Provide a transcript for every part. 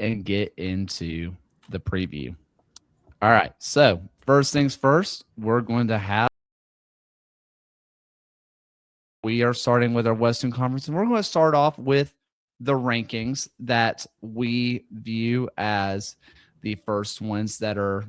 and get into the preview. All right. So, first things first, we are starting with our Western Conference, and we're going to start off with the rankings that we view as the first ones that are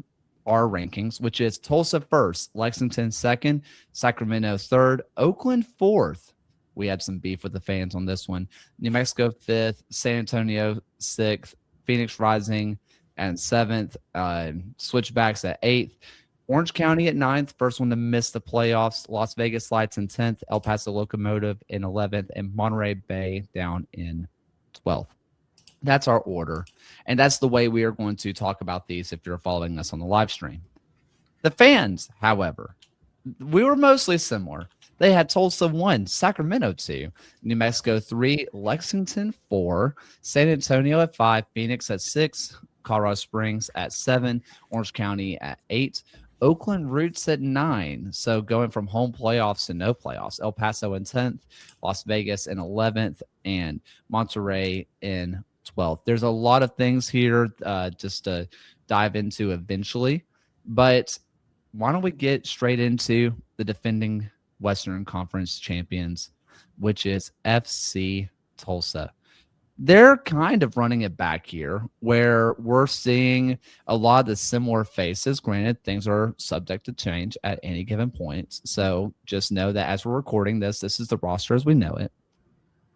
our rankings, which is Tulsa first, Lexington second, Sacramento third, Oakland fourth. We had some beef with the fans on this one. New Mexico fifth, San Antonio sixth, Phoenix Rising and seventh, Switchbacks at eighth, Orange County at ninth, first one to miss the playoffs, Las Vegas Lights in 10th, El Paso Locomotive in 11th, and Monterey Bay down in 12th. That's our order, and that's the way we are going to talk about these if you're following us on the live stream. The fans, however, we were mostly similar. They had Tulsa 1, Sacramento 2, New Mexico 3, Lexington 4, San Antonio at 5, Phoenix at 6, Colorado Springs at 7, Orange County at 8, Oakland Roots at 9. So going from home playoffs to no playoffs. El Paso in 10th, Las Vegas in 11th, and Monterey in 12th. There's a lot of things here just to dive into eventually, but why don't we get straight into the defending Western Conference champions, which is FC Tulsa. They're kind of running it back here where we're seeing a lot of the similar faces. Granted, things are subject to change at any given point. So just know that as we're recording this is the roster as we know it.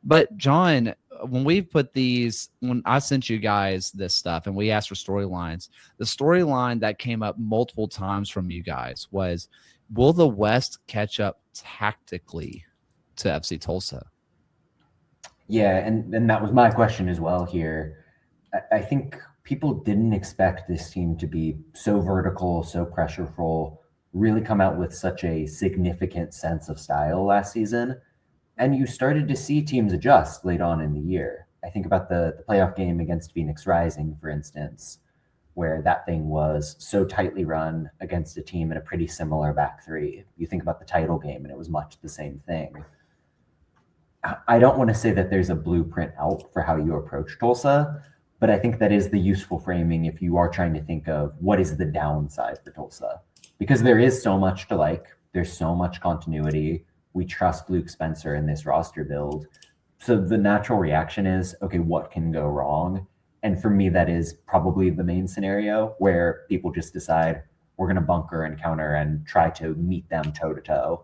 But John, when I sent you guys this stuff and we asked for storylines, the storyline that came up multiple times from you guys was, will the West catch up tactically to FC Tulsa? Yeah, and that was my question as well here. I think people didn't expect this team to be so vertical, so pressureful, really come out with such a significant sense of style last season. And you started to see teams adjust late on in the year. I think about the playoff game against Phoenix Rising, for instance, where that thing was so tightly run against a team in a pretty similar back three. You think about the title game, and it was much the same thing. I don't want to say that there's a blueprint out for how you approach Tulsa, but I think that is the useful framing if you are trying to think of what is the downside for Tulsa. Because there is so much to like. There's so much continuity. We trust Luke Spencer in this roster build. So the natural reaction is, okay, what can go wrong? And for me, that is probably the main scenario where people just decide we're going to bunker and counter and try to meet them toe-to-toe.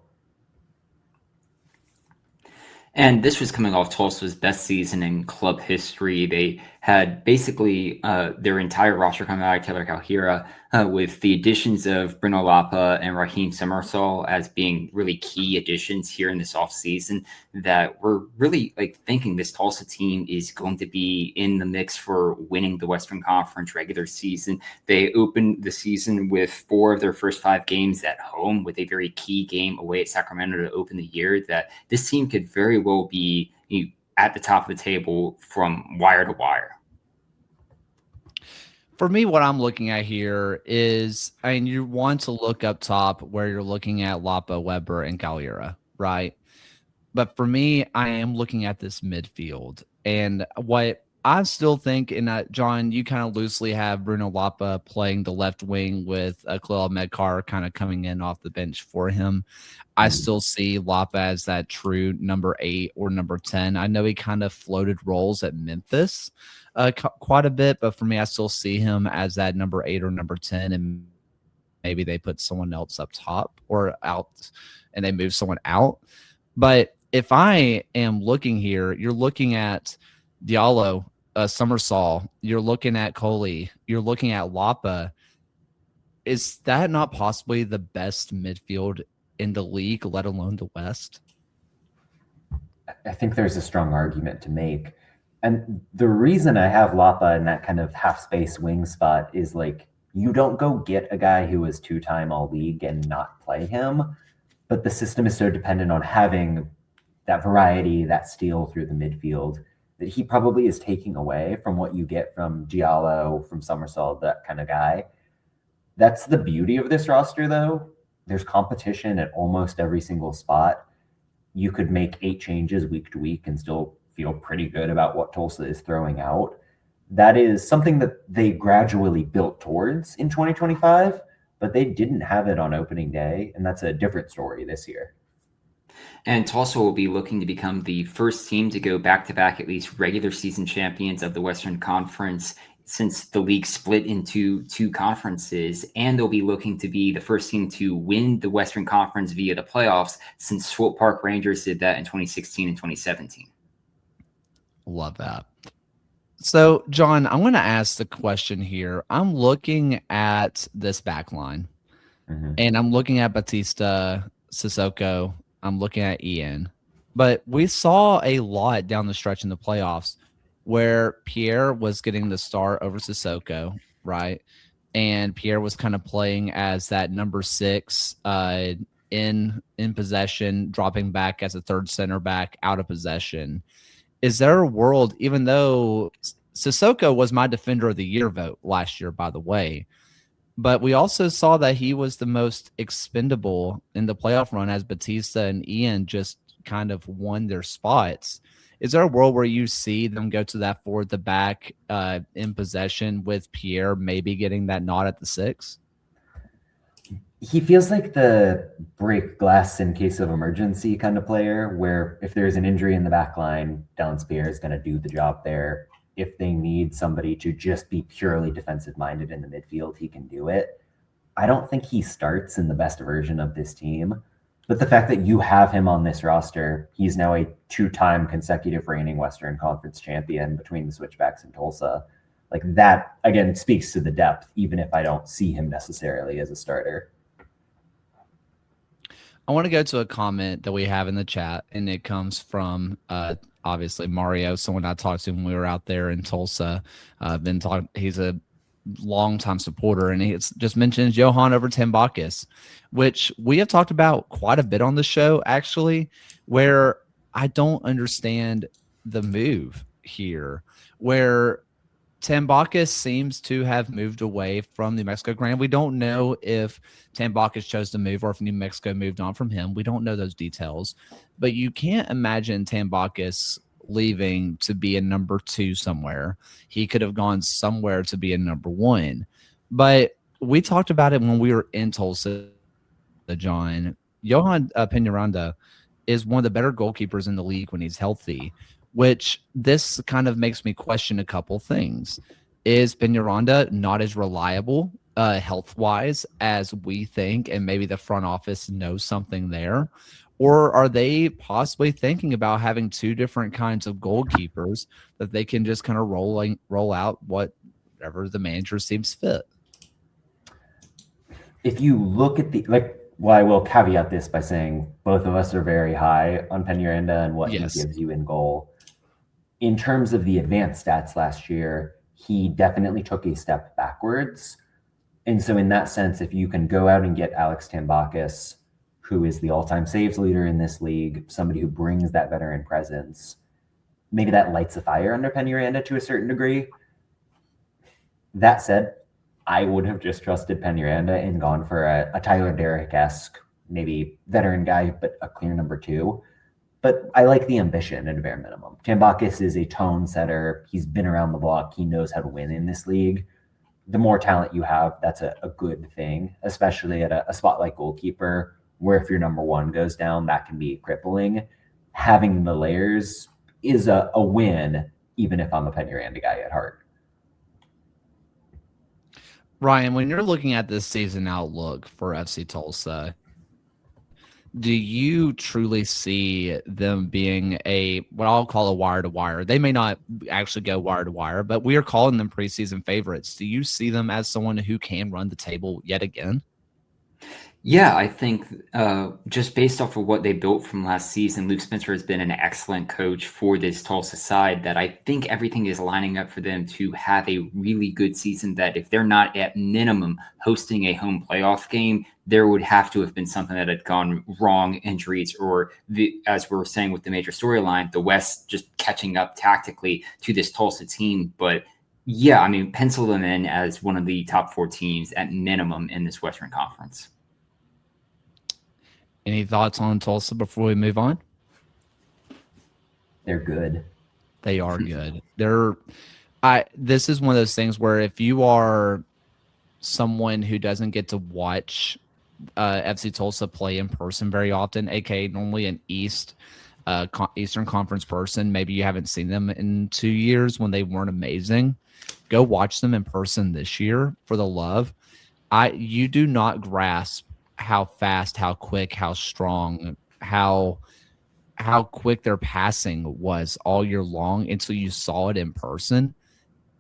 And this was coming off Tulsa's best season in club history. They had basically their entire roster coming out of Taylor Calhira with the additions of Bruno Lapa and Raheem Summersall as being really key additions here in this offseason that we're really thinking this Tulsa team is going to be in the mix for winning the Western Conference regular season. They opened the season with 4 of their first 5 games at home with a very key game away at Sacramento to open the year that this team could very well be at the top of the table from wire to wire. For me, what I'm looking at here is, you want to look up top where you're looking at Lapa, Weber, and Calhira, right? But for me, I am looking at this midfield. And what I still think, and John, you kind of loosely have Bruno Lapa playing the left wing with Khalil Medkar kind of coming in off the bench for him. I still see Lapa as that true number 8 or number 10. I know he kind of floated roles at Memphis quite a bit, but for me, I still see him as that number 8 or number 10, and maybe they put someone else up top or out and they move someone out. But if I am looking here, you're looking at Diallo, Summersall, you're looking at Coley, you're looking at Lapa. Is that not possibly the best midfield in the league, let alone the West? I think there's a strong argument to make. And the reason I have Lapa in that kind of half space wing spot is you don't go get a guy who is 2-time all league and not play him. But the system is so dependent on having that variety, that steal through the midfield, that he probably is taking away from what you get from Giallo, from Summersall, that kind of guy. That's the beauty of this roster, though. There's competition at almost every single spot. You could make 8 changes week to week and still feel pretty good about what Tulsa is throwing out. that is something that they gradually built towards in 2025, but they didn't have it on opening day, and that's a different story this year. And Tulsa will be looking to become the first team to go back-to-back at least regular season champions of the Western Conference since the league split into two conferences. And they'll be looking to be the first team to win the Western Conference via the playoffs since Swope Park Rangers did that in 2016 and 2017. Love that. So, John, I'm going to ask the question here. I'm looking at this back line, and I'm looking at Batista, Sissoko. I'm looking at Ian. But we saw a lot down the stretch in the playoffs where Pierre was getting the start over Sissoko, right? And Pierre was kind of playing as that number 6 in possession, dropping back as a third center back out of possession. Is there a world, even though Sissoko was my defender of the year vote last year, by the way, but we also saw that he was the most expendable in the playoff run as Batista and Ian just kind of won their spots. Is there a world where you see them go to that forward to back in possession with Pierre maybe getting that nod at the 6? He feels like the break glass in case of emergency kind of player, where if there's an injury in the back line, Dallas Pierre is going to do the job there. If they need somebody to just be purely defensive minded in the midfield, he can do it. I don't think he starts in the best version of this team, but the fact that you have him on this roster, he's now a 2-time consecutive reigning Western Conference champion between the Switchbacks and Tulsa. Like that, again, speaks to the depth, even if I don't see him necessarily as a starter. I want to go to a comment that we have in the chat, and it comes from obviously Mario, someone I talked to when we were out there in Tulsa. He's a longtime supporter, and he just mentions Johan over Tambakis, which we have talked about quite a bit on the show, actually, where I don't understand the move here, where Tambakis seems to have moved away from New Mexico. Granted, we don't know if Tambakis chose to move or if New Mexico moved on from him. We don't know those details. But you can't imagine Tambakis leaving to be a number 2 somewhere. He could have gone somewhere to be a number 1. But we talked about it when we were in Tulsa, John. Johan Peñaranda is one of the better goalkeepers in the league when he's healthy, which this kind of makes me question a couple things. Is Peñaranda not as reliable health-wise as we think, and maybe the front office knows something there? Or are they possibly thinking about having 2 different kinds of goalkeepers that they can just kind of roll out whatever the manager seems fit? If you look at I will caveat this by saying both of us are very high on Peñaranda and what he gives you in goal. In terms of the advanced stats last year, he definitely took a step backwards. And so in that sense, if you can go out and get Alex Tambakis, who is the all-time saves leader in this league, somebody who brings that veteran presence, maybe that lights a fire under Peñaranda to a certain degree. That said, I would have just trusted Peñaranda and gone for a Tyler Derrick-esque, maybe veteran guy, but a clear number 2. But I like the ambition at a bare minimum. Tambakis is a tone setter. He's been around the block. He knows how to win in this league. The more talent you have, that's a good thing, especially at a spot like goalkeeper, where if your number 1 goes down, that can be crippling. Having the layers is a win, even if I'm a Peñaranda guy at heart. Ryan, when you're looking at this season outlook for FC Tulsa, do you truly see them being what I'll call a wire to wire? They may not actually go wire to wire, but we are calling them preseason favorites. Do you see them as someone who can run the table yet again? Yeah, I think just based off of what they built from last season, Luke Spencer has been an excellent coach for this Tulsa side, that I think everything is lining up for them to have a really good season, that if they're not at minimum hosting a home playoff game, there would have to have been something that had gone wrong, injuries, or as we were saying with the major storyline, the West just catching up tactically to this Tulsa team. But yeah, I mean, pencil them in as one of the top 4 teams at minimum in this Western Conference. Any thoughts on Tulsa before we move on? They're good. They are good. They're This is one of those things where if you are someone who doesn't get to watch FC Tulsa play in person very often, aka normally an Eastern Conference person, maybe you haven't seen them in 2 years when they weren't amazing, go watch them in person this year for the love. You do not grasp how fast, how quick, how strong, how quick their passing was all year long until you saw it in person.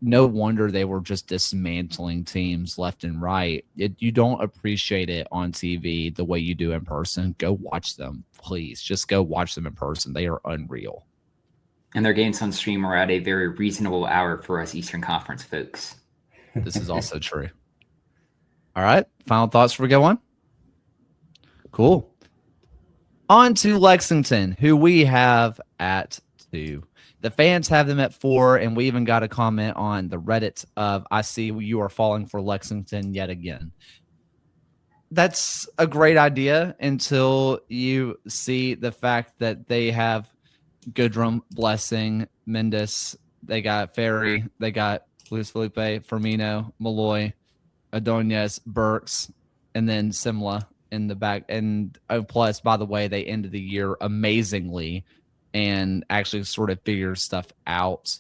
No wonder they were just dismantling teams left and right. You don't appreciate it on TV the way you do in person. Go watch them, please. Just go watch them in person. They are unreal. And their games on stream are at a very reasonable hour for us Eastern Conference folks. This is also true. All right. Final thoughts before we go on? Cool. On to Lexington, who we have at 2. The fans have them at 4, and we even got a comment on the Reddit of, I see you are falling for Lexington yet again. That's a great idea until you see the fact that they have Goodrum, Blessing, Mendes, they got Ferry, they got Luis Felipe, Firmino, Malloy, Adonez, Burks, and then Simla in the back. And plus, by the way, they ended the year amazingly and actually sort of figure stuff out.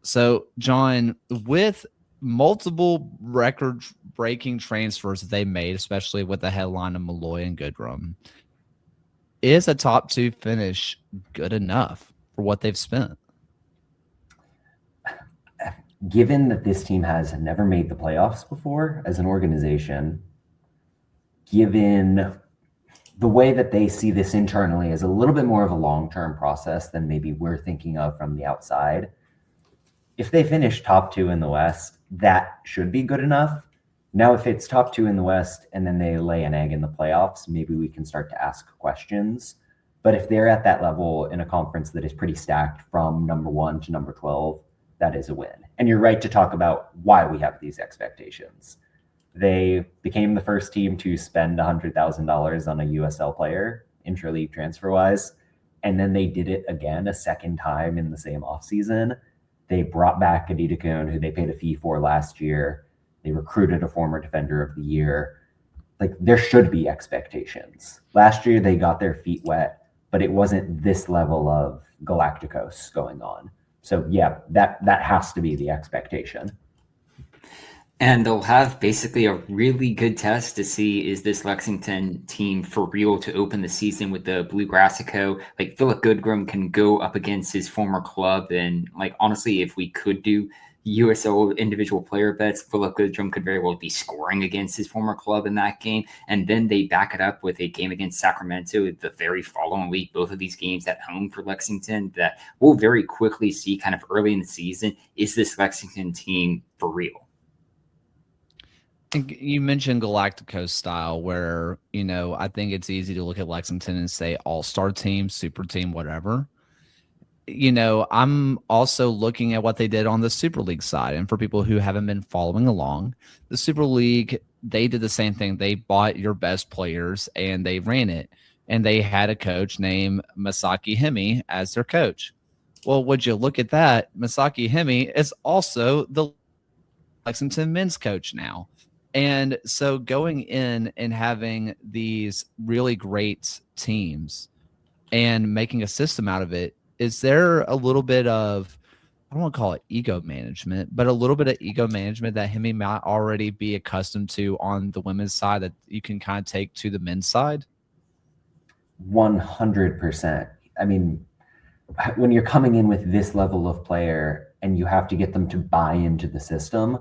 So, John, with multiple record-breaking transfers that they made, especially with the headline of Malloy and Goodrum, is a top 2 finish good enough for what they've spent? Given that this team has never made the playoffs before as an organization, given the way that they see this internally as a little bit more of a long-term process than maybe we're thinking of from the outside, if they finish top 2 in the West, that should be good enough. Now, if it's top 2 in the West and then they lay an egg in the playoffs, maybe we can start to ask questions. But if they're at that level in a conference that is pretty stacked from number 1 to number 12, that is a win. And you're right to talk about why we have these expectations. They became the first team to spend $100,000 on a USL player, intra-league transfer-wise, and then they did it again a second time in the same offseason. They brought back Adita Kuhn, who they paid a fee for last year. They recruited a former defender of the year. Like, there should be expectations. Last year, they got their feet wet, but it wasn't this level of Galacticos going on. So, yeah, that has to be the expectation. And they'll have basically a really good test to see, is this Lexington team for real to open the season with the Blue Grassico? Like, Philip Goodrum can go up against his former club. And, like, honestly, if we could do USL individual player bets, Philip Goodrum could very well be scoring against his former club in that game. And then they back it up with a game against Sacramento the very following week. Both of these games at home for Lexington that we'll very quickly see kind of early in the season. Is this Lexington team for real? You mentioned Galacticos style where, I think it's easy to look at Lexington and say all-star team, super team, whatever. I'm also looking at what they did on the Super League side. And for people who haven't been following along, the Super League, they did the same thing. They bought your best players and they ran it. And they had a coach named Masaki Hemi as their coach. Well, would you look at that? Masaki Hemi is also the Lexington men's coach now. And so going in and having these really great teams and making a system out of it, is there a little bit of, I don't want to call it ego management, but a little bit of ego management that Hemi might already be accustomed to on the women's side that you can kind of take to the men's side? 100%. I mean, when you're coming in with this level of player and you have to get them to buy into the system,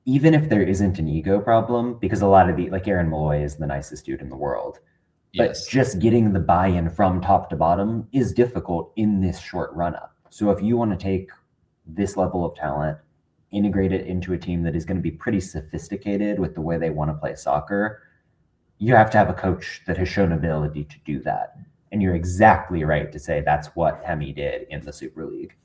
even if there isn't an ego problem, because a lot of like Aaron Malloy is the nicest dude in the world, yes, but just getting the buy-in from top to bottom is difficult in this short run-up. So if you want to take this level of talent, integrate it into a team that is going to be pretty sophisticated with the way they want to play soccer, you have to have a coach that has shown ability to do that. And you're exactly right to say that's what Hemi did in the Super League.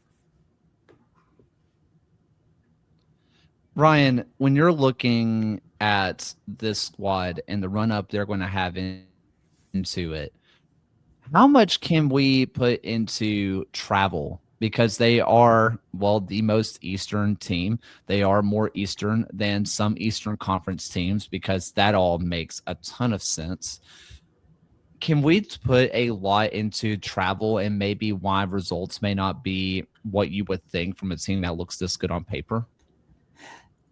Ryan, when you're looking at this squad and the run-up they're going to have into it, how much can we put into travel because they are, well, the most Eastern team. They are more Eastern than some Eastern Conference teams because that all makes a ton of sense. Can we put a lot into travel and maybe why results may not be what you would think from a team that looks this good on paper?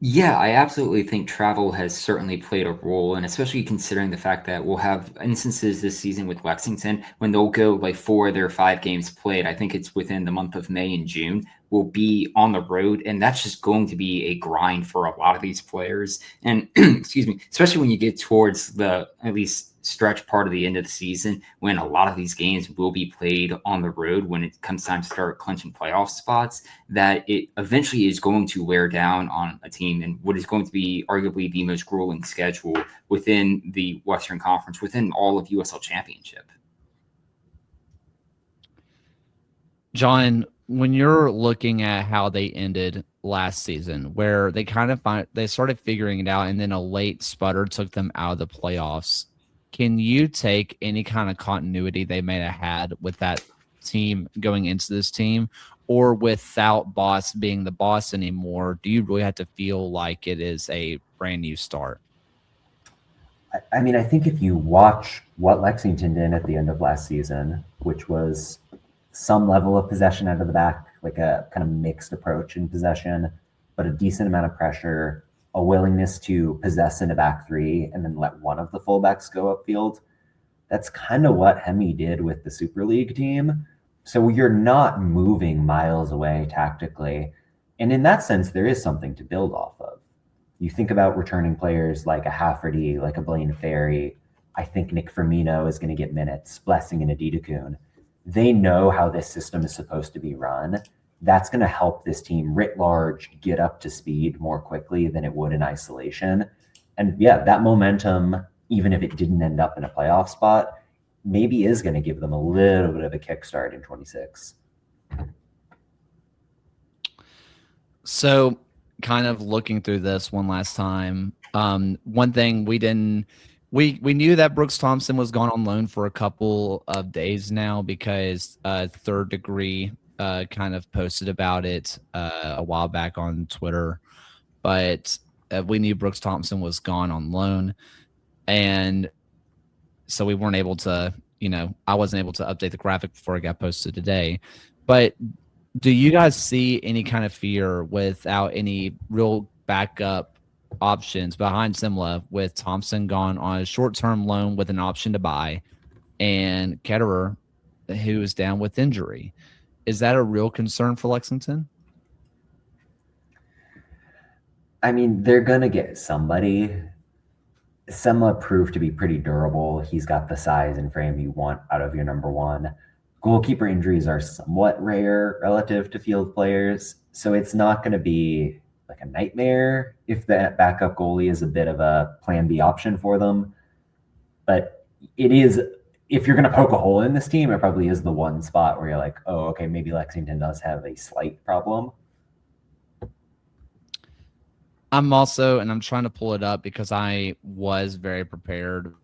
Yeah, I absolutely think travel has certainly played a role, and especially considering the fact that we'll have instances this season with Lexington when they'll go like 4 of their 5 games played. I think it's within the month of May and June, will be on the road, and that's just going to be a grind for a lot of these players. And excuse me, especially when you get towards the at least stretch part of the end of the season when a lot of these games will be played on the road when it comes time to start clinching playoff spots, that it eventually is going to wear down on a team and what is going to be arguably the most grueling schedule within the Western Conference, within all of USL Championship. John, when you're looking at how they ended last season, where they kind of they started figuring it out and then a late sputter took them out of the playoffs, can you take any kind of continuity they may have had with that team going into this team, or without Boss being the boss anymore, do you really have to feel like it is a brand new start? I mean, I think if you watch what Lexington did at the end of last season, which was some level of possession out of the back, like a kind of mixed approach in possession, but a decent amount of pressure, a willingness to possess in a back three and then let one of the fullbacks go upfield. That's kind of what Hemi did with the Super League team. So you're not moving miles away tactically. And in that sense, there is something to build off of. You think about returning players like a Hafferty, like a Blaine Ferry. I think Nick Firmino is going to get minutes, Blessing and Adidakun. They know how this system is supposed to be run. That's going to help this team writ large get up to speed more quickly than it would in isolation. And yeah, that momentum, even if it didn't end up in a playoff spot, maybe is going to give them a little bit of a kickstart in 26. So kind of looking through this one last time, one thing we knew that Brooks Thompson was gone on loan for a couple of days now because Third Degree kind of posted about it a while back on Twitter, but we knew Brooks Thompson was gone on loan, and so we weren't able to, I wasn't able to update the graphic before it got posted today. But do you guys see any kind of fear without any real backup options behind Simla, with Thompson gone on a short-term loan with an option to buy and Ketterer, who is down with injury? Is that a real concern for Lexington? I mean, they're going to get somebody. Semla proved to be pretty durable. He's got the size and frame you want out of your number one. Goalkeeper injuries are somewhat rare relative to field players, so it's not going to be like a nightmare if that backup goalie is a bit of a plan B option for them. But it is, if you're going to poke a hole in this team, it probably is the one spot where you're like, oh, okay, maybe Lexington does have a slight problem. I'm trying to pull it up because I was very prepared,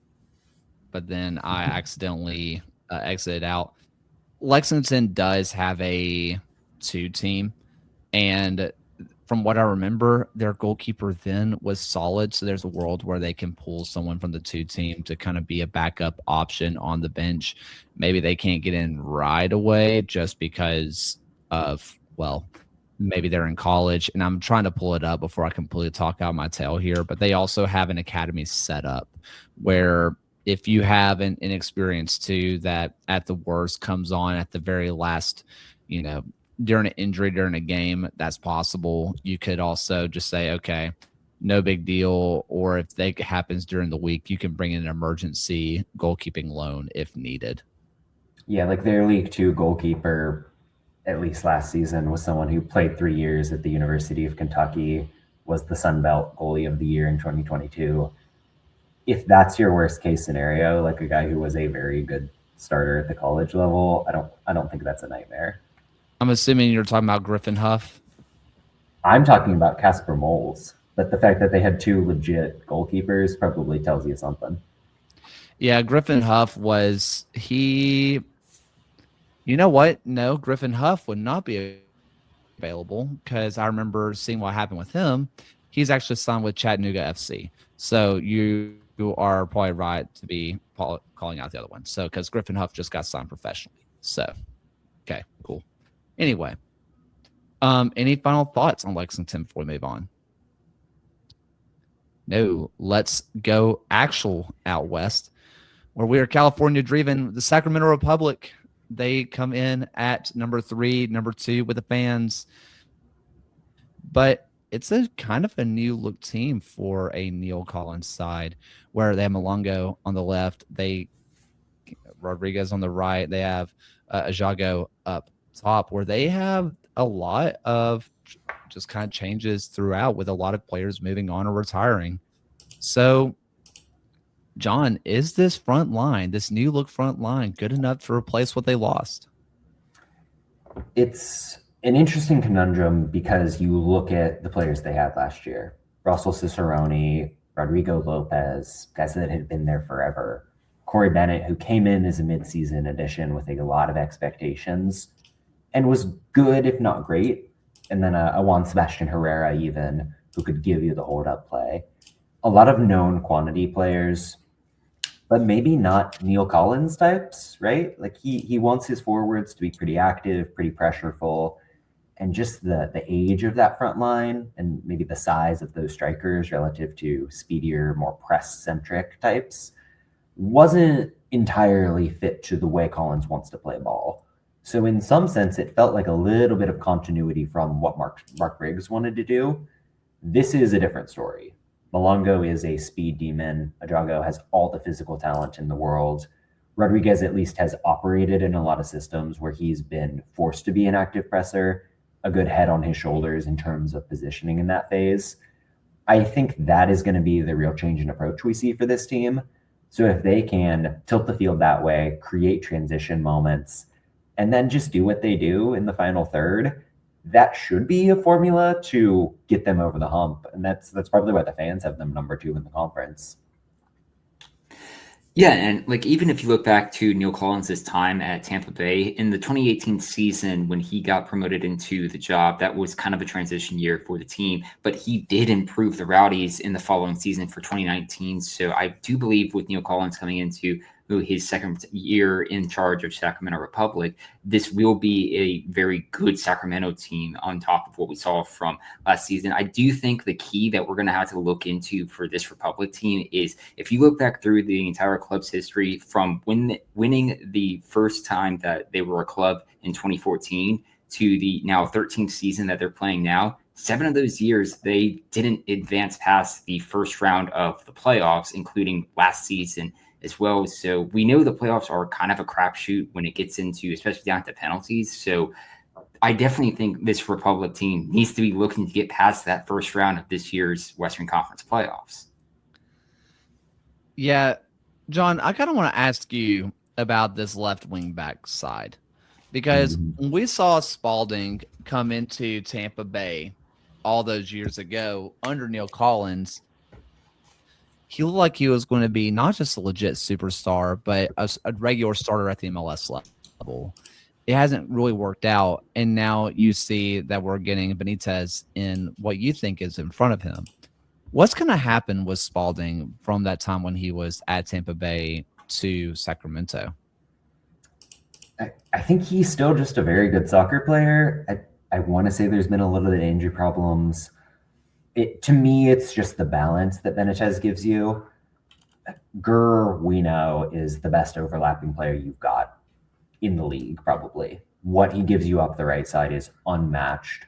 but then I accidentally exited out. Lexington does have a 2 team, and from what I remember, their goalkeeper then was solid. So there's a world where they can pull someone from the 2 team to kind of be a backup option on the bench. Maybe they can't get in right away just because of, well, maybe they're in college, and I'm trying to pull it up before I completely talk out my tail here, but they also have an academy set up where if you have an inexperienced 2 that at the worst comes on at the very last, during an injury, during a game, that's possible. You could also just say, okay, no big deal. Or if that happens during the week, you can bring in an emergency goalkeeping loan if needed. Yeah, like their League 2 goalkeeper, at least last season, was someone who played 3 years at the University of Kentucky, was the Sun Belt goalie of the year in 2022. If that's your worst case scenario, like a guy who was a very good starter at the college level, I don't think that's a nightmare. I'm assuming you're talking about Griffin Huff. I'm talking about Casper Moles, but the fact that they had 2 legit goalkeepers probably tells you something. Yeah, Griffin Huff You know what? No, Griffin Huff would not be available because I remember seeing what happened with him. He's actually signed with Chattanooga FC. So you are probably right to be calling out the other one. So because Griffin Huff just got signed professionally. So okay, cool. Anyway, any final thoughts on Lexington before we move on? No, let's go actual out west, where we are California driven. The Sacramento Republic, they come in at number 3, number 2 with the fans. But it's a kind of a new look team for a Neil Collins side, where they have Malongo on the left, Rodriguez on the right, they have Ajago up top, where they have a lot of just kind of changes throughout with a lot of players moving on or retiring. So, John, is this front line, this new look front line, good enough to replace what they lost? It's an interesting conundrum because you look at the players they had last year. Russell Cicerone, Rodrigo Lopez, guys that had been there forever. Corey Bennett, who came in as a midseason addition with a lot of expectations and was good, if not great. And then a Juan Sebastian Herrera even, who could give you the hold-up play. A lot of known quantity players, but maybe not Neil Collins types, right? Like he wants his forwards to be pretty active, pretty pressureful, and just the age of that front line and maybe the size of those strikers relative to speedier, more press-centric types wasn't entirely fit to the way Collins wants to play ball. So in some sense, it felt like a little bit of continuity from what Mark Briggs wanted to do. This is a different story. Malongo is a speed demon. Ajago has all the physical talent in the world. Rodriguez at least has operated in a lot of systems where he's been forced to be an active presser, a good head on his shoulders in terms of positioning in that phase. I think that is going to be the real change in approach we see for this team. So if they can tilt the field that way, create transition moments, and then just do what they do in the final third, that should be a formula to get them over the hump. And that's probably why the fans have them number 2 in the conference. Yeah, and like even if you look back to Neil Collins' time at Tampa Bay in the 2018 season when he got promoted into the job, that was kind of a transition year for the team, but he did improve the Rowdies in the following season for 2019. So I do believe with Neil Collins coming into his second year in charge of Sacramento Republic, this will be a very good Sacramento team on top of what we saw from last season. I do think the key that we're going to have to look into for this Republic team is if you look back through the entire club's history from winning the first time that they were a club in 2014 to the now 13th season that they're playing now, 7 of those years, they didn't advance past the first round of the playoffs, including last season as well. So we know the playoffs are kind of a crapshoot when it gets into, especially down to penalties. So I definitely think this Republic team needs to be looking to get past that first round of this year's Western Conference playoffs. Yeah, John, I kind of want to ask you about this left wing back side, because when we saw Spalding come into Tampa Bay all those years ago under Neil Collins, he looked like he was going to be not just a legit superstar, but a regular starter at the MLS level. It hasn't really worked out, and now you see that we're getting Benitez in what you think is in front of him. What's going to happen with Spalding from that time when he was at Tampa Bay to Sacramento? I think he's still just a very good soccer player. I want to say there's been a little bit of injury problems. To me, it's just the balance that Benitez gives you. We know, is the best overlapping player you've got in the league, probably. What he gives you up the right side is unmatched,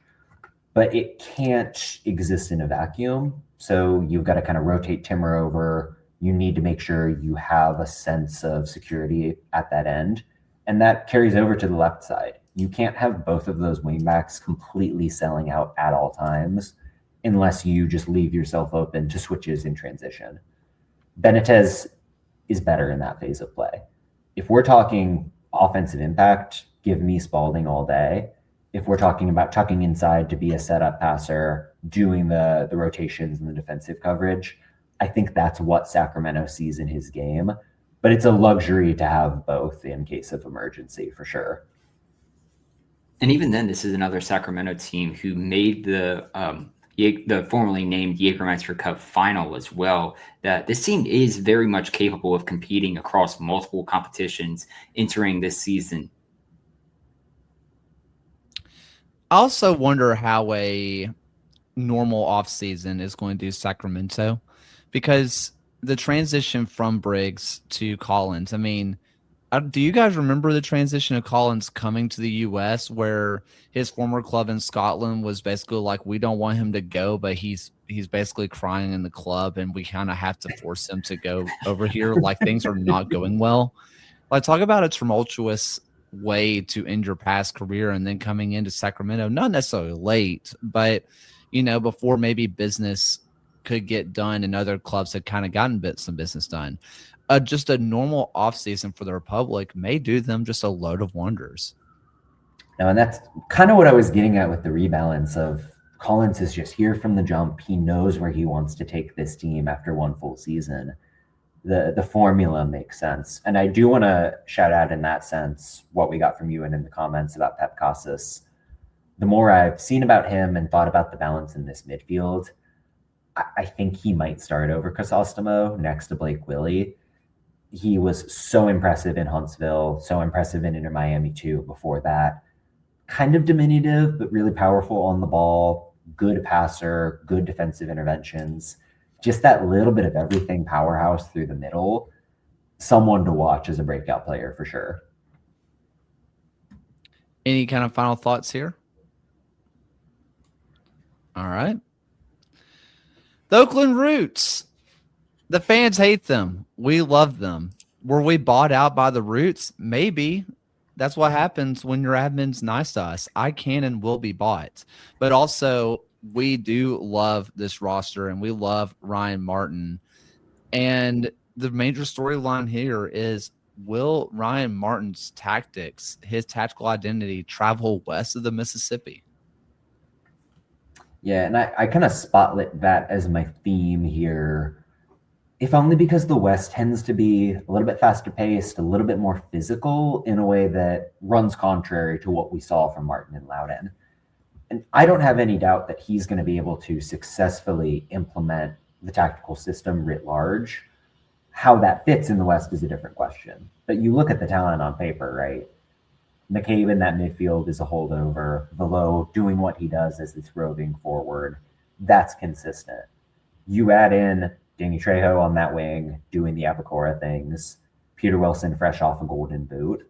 but it can't exist in a vacuum. So you've got to kind of rotate Timmer over. You need to make sure you have a sense of security at that end. And that carries over to the left side. You can't have both of those wingbacks completely selling out at all times unless you just leave yourself open to switches in transition. Benitez is better in that phase of play. If we're talking offensive impact, give me Spalding all day. If we're talking about tucking inside to be a setup passer, doing the rotations and the defensive coverage, I think that's what Sacramento sees in his game. But it's a luxury to have both in case of emergency, for sure. And even then, this is another Sacramento team who made the formerly named Jägermeister Cup final as well. That this team is very much capable of competing across multiple competitions entering this season. I also wonder how a normal offseason is going to do Sacramento, because the transition from Briggs to Collins, I mean, do you guys remember the transition of Collins coming to the U.S., where his former club in Scotland was basically like, we don't want him to go, but he's basically crying in the club, and we kind of have to force him to go over here. Like, things are not going well. Like, talk about a tumultuous way to end your past career, and then coming into Sacramento, not necessarily late, but before maybe business could get done, and other clubs had kind of gotten some business done. Just a normal offseason for the Republic may do them just a load of wonders. No, and that's kind of what I was getting at with the rebalance of Collins is just here from the jump. He knows where he wants to take this team after one full season. The formula makes sense. And I do want to shout out in that sense what we got from you and in the comments about Pep Casas. The more I've seen about him and thought about the balance in this midfield, I think he might start over Crisostomo next to Blake Willie. He was so impressive in Huntsville, so impressive in Inter Miami too before that. Kind of diminutive, but really powerful on the ball, good passer, good defensive interventions. Just that little bit of everything powerhouse through the middle. Someone to watch as a breakout player for sure. Any kind of final thoughts here? All right. The Oakland Roots. The fans hate them. We love them. Were we bought out by the Roots? Maybe. That's what happens when your admin's nice to us. I can and will be bought. But also, we do love this roster, and we love Ryan Martin. And the major storyline here is, will Ryan Martin's tactics, his tactical identity, travel west of the Mississippi? Yeah, and I kind of spotlight that as my theme here, if only because the West tends to be a little bit faster paced, a little bit more physical in a way that runs contrary to what we saw from Martin and Loudon. And I don't have any doubt that he's going to be able to successfully implement the tactical system writ large. How that fits in the West is a different question. But you look at the talent on paper, right? McCabe in that midfield is a holdover. Velo doing what he does as this roving forward. That's consistent. You add in Danny Trejo on that wing doing the Apicora things. Peter Wilson fresh off a golden boot.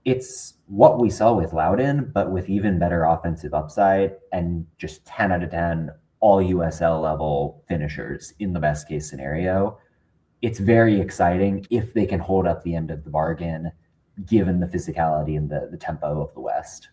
It's what we saw with Loudon, but with even better offensive upside and just 10 out of 10 all USL level finishers in the best case scenario. It's very exciting if they can hold up the end of the bargain, given the physicality and the tempo of the West.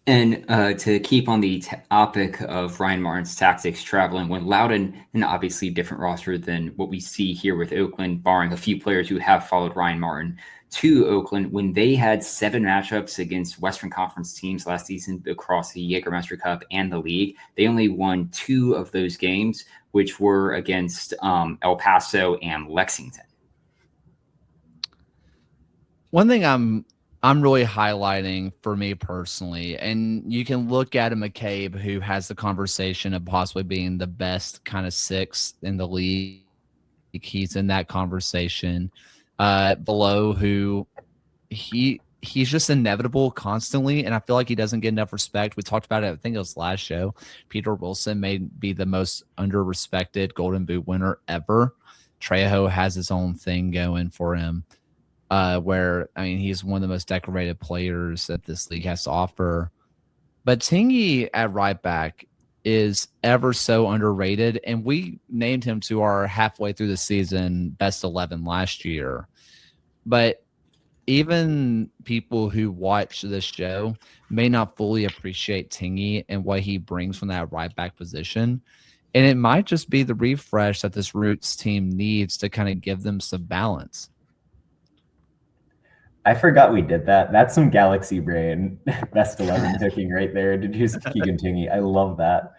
And to keep on the topic of Ryan Martin's tactics traveling, when Loudon, and obviously different roster than what we see here with Oakland, barring a few players who have followed Ryan Martin to Oakland, when they had 7 matchups against Western Conference teams last season across the Jägermeister Cup and the league, they only won 2 of those games, which were against El Paso and Lexington. One thing I'm really highlighting for me personally, and you can look at a McCabe who has the conversation of possibly being the best kind of 6th in the league. He's in that conversation. Below, who he's just inevitable constantly, and I feel like he doesn't get enough respect. We talked about it, I think it was last show. Peter Wilson may be the most under-respected Golden Boot winner ever. Trejo has his own thing going for him. Where, I mean, he's one of the most decorated players that this league has to offer. But Tingy at right back is ever so underrated, and we named him to our halfway through the season best 11 last year. But even people who watch this show may not fully appreciate Tingy and what he brings from that right back position. And it might just be the refresh that this Roots team needs to kind of give them some balance. I forgot we did that. That's some Galaxy brain best 11 picking right there. Deduce Keegan Tingy. I love that.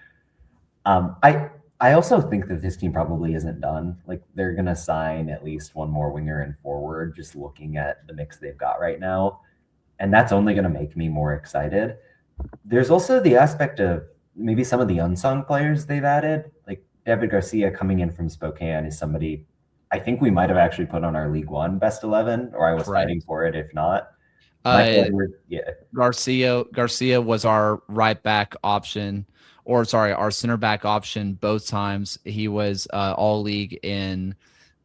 I also think that this team probably isn't done. Like, they're going to sign at least one more winger and forward, just looking at the mix they've got right now. and that's only going to make me more excited. There's also the aspect of maybe some of the unsung players they've added, like David Garcia coming in from Spokane is somebody I think we might have actually put on our League One best 11, or I was fighting for it if not. Michael Edwards, yeah. Garcia was our right back option, our center back option both times. He was all league in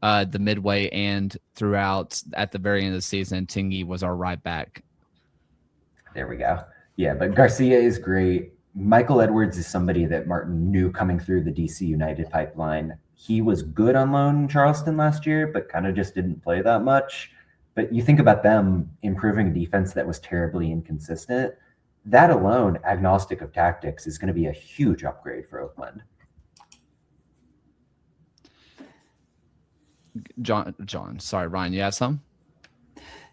the midway and throughout at the very end of the season. Tingy was our right back. There we go. Yeah, but Garcia is great. Michael Edwards is somebody that Martin knew coming through the DC United pipeline. He was good on loan in Charleston last year, but kind of just didn't play that much. But you think about them improving a defense that was terribly inconsistent. That alone, agnostic of tactics, is going to be a huge upgrade for Oakland. Sorry, Ryan, you have some?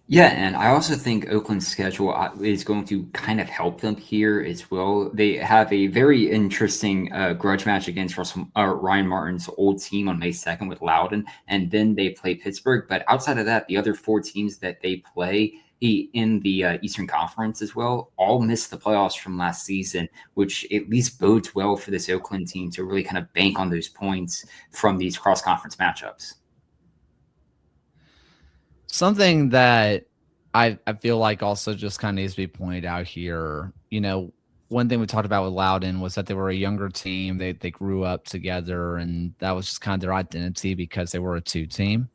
Yeah, and I also think Oakland's schedule is going to kind of help them here as well. They have a very interesting grudge match against Ryan Martin's old team on May 2nd with Loudoun, and then they play Pittsburgh. But outside of that, the other 4 teams that they play in the Eastern Conference as well all missed the playoffs from last season, which at least bodes well for this Oakland team to really kind of bank on those points from these cross-conference matchups. Something that I feel like also just kind of needs to be pointed out here, one thing we talked about with Loudoun was that they were a younger team. They grew up together, and that was just kind of their identity because they were a 2 team.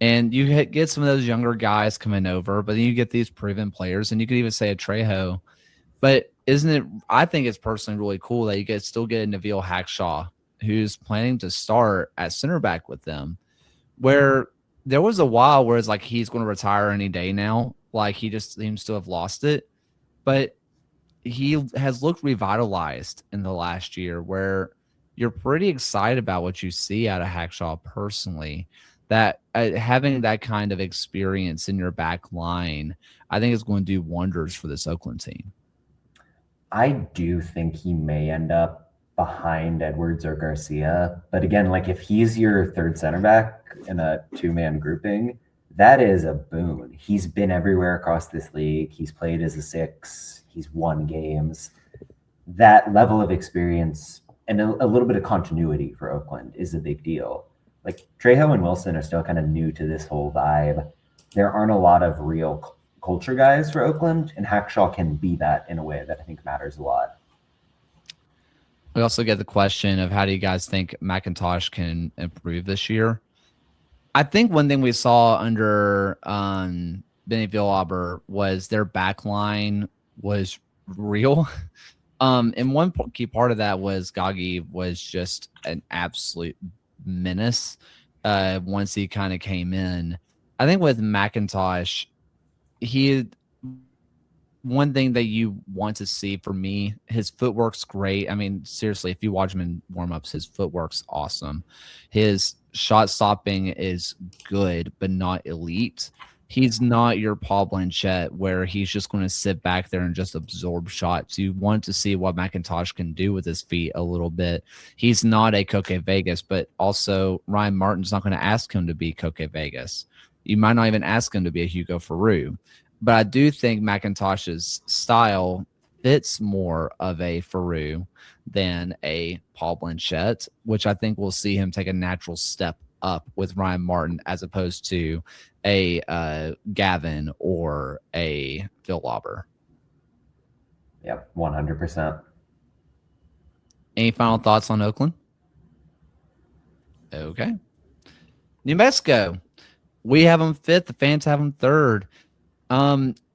And you get some of those younger guys coming over, but then you get these proven players, and you could even say a Trejo. But I think it's personally really cool that you still get a Nabil Hackshaw, who's planning to start at center back with them, where there was a while where it's like he's going to retire any day now. Like he just seems to have lost it. But he has looked revitalized in the last year where you're pretty excited about what you see out of Hackshaw personally. That having that kind of experience in your back line, I think is going to do wonders for this Oakland team. I do think he may end up behind Edwards or Garcia. But again, like if he's your third center back in a 2-man grouping, that is a boon. He's been everywhere across this league. He's played as a 6. He's won games. That level of experience and a little bit of continuity for Oakland is a big deal. Like Trejo and Wilson are still kind of new to this whole vibe. There aren't a lot of real culture guys for Oakland, and Hackshaw can be that in a way that I think matters a lot. We also get the question of how do you guys think McIntosh can improve this year? I think one thing we saw under Benny Villauber was their back line was real. And one key part of that was Gagi was just an absolute menace once he kind of came in. I think with McIntosh, one thing that you want to see for me, his footwork's great. I mean, seriously, if you watch him in warm-ups, his footwork's awesome. His shot stopping is good, but not elite. He's not your Paul Blanchett where he's just going to sit back there and just absorb shots. You want to see what McIntosh can do with his feet a little bit. He's not a Koke Vegas, but also Ryan Martin's not going to ask him to be Koke Vegas. You might not even ask him to be a Hugo Faru. But I do think McIntosh's style fits more of a Faru than a Paul Blanchett, which I think we'll see him take a natural step up with Ryan Martin as opposed to a Gavin or a Phil Lauber. Yep, 100%. Any final thoughts on Oakland? Okay. New Mexico. We have them 5th. The fans have them 3rd.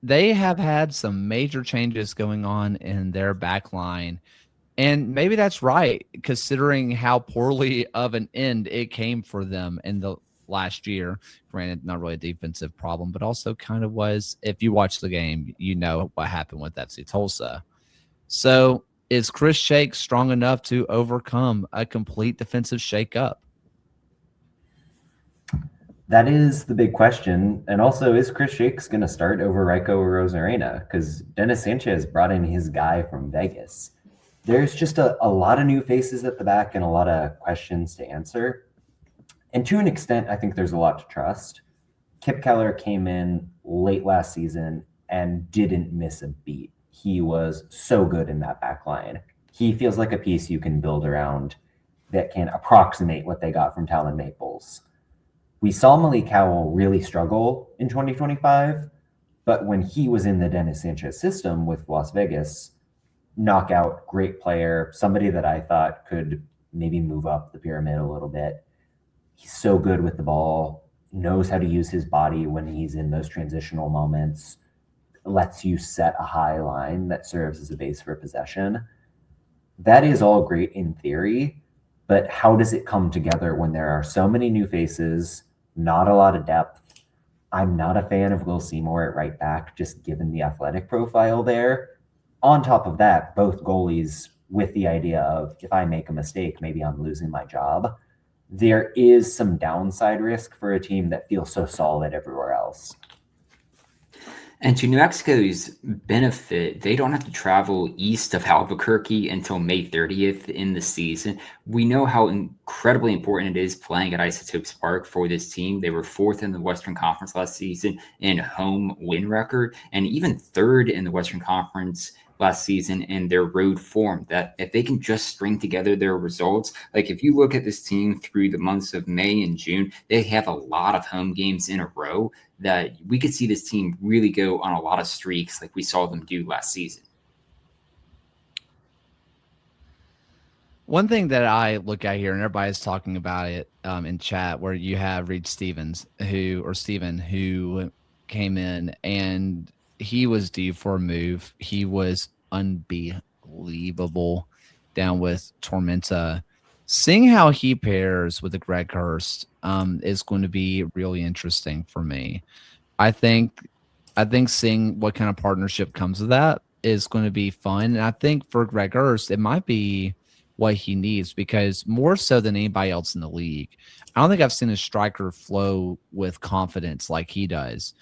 They have had some major changes going on in their back line. And maybe that's right, considering how poorly of an end it came for them in the last year. Granted, not really a defensive problem, but also kind of was. If you watch the game, you know what happened with FC Tulsa. So is Chris Shake strong enough to overcome a complete defensive shakeup? That is the big question. And also, is Chris Shakes going to start over Raiko Rosarena? Because Dennis Sanchez brought in his guy from Vegas. There's just a lot of new faces at the back and a lot of questions to answer. And to an extent, I think there's a lot to trust. Kip Keller came in late last season, and didn't miss a beat. He was so good in that back line. He feels like a piece you can build around that can approximate what they got from Talon Maples. We saw Malik Howell really struggle in 2025, but when he was in the Dennis Sanchez system with Las Vegas, knockout, great player, somebody that I thought could maybe move up the pyramid a little bit. He's so good with the ball, knows how to use his body when he's in those transitional moments, lets you set a high line that serves as a base for possession. That is all great in theory, but how does it come together when there are so many new faces, not a lot of depth? I'm not a fan of Will Seymour at right back, just given the athletic profile there. On top of that, both goalies with the idea of, if I make a mistake, maybe I'm losing my job. There is some downside risk for a team that feels so solid everywhere else. And to New Mexico's benefit, they don't have to travel east of Albuquerque until May 30th in the season. We know how incredibly important it is playing at Isotopes Park for this team. They were 4th in the Western Conference last season in home win record, and even 3rd in the Western Conference last season in their road form. That if they can just string together their results, like if you look at this team through the months of May and June, they have a lot of home games in a row that we could see this team really go on a lot of streaks like we saw them do last season. One thing that I look at here, and everybody's talking about it in chat, where you have Reed Stevens, who came in and he was due for a move. He was unbelievable down with Tormenta. Seeing how he pairs with the Greg Hurst is going to be really interesting for me. I think seeing what kind of partnership comes with that is going to be fun. And I think for Greg Hurst, it might be what he needs, because more so than anybody else in the league, I don't think I've seen a striker flow with confidence like he does,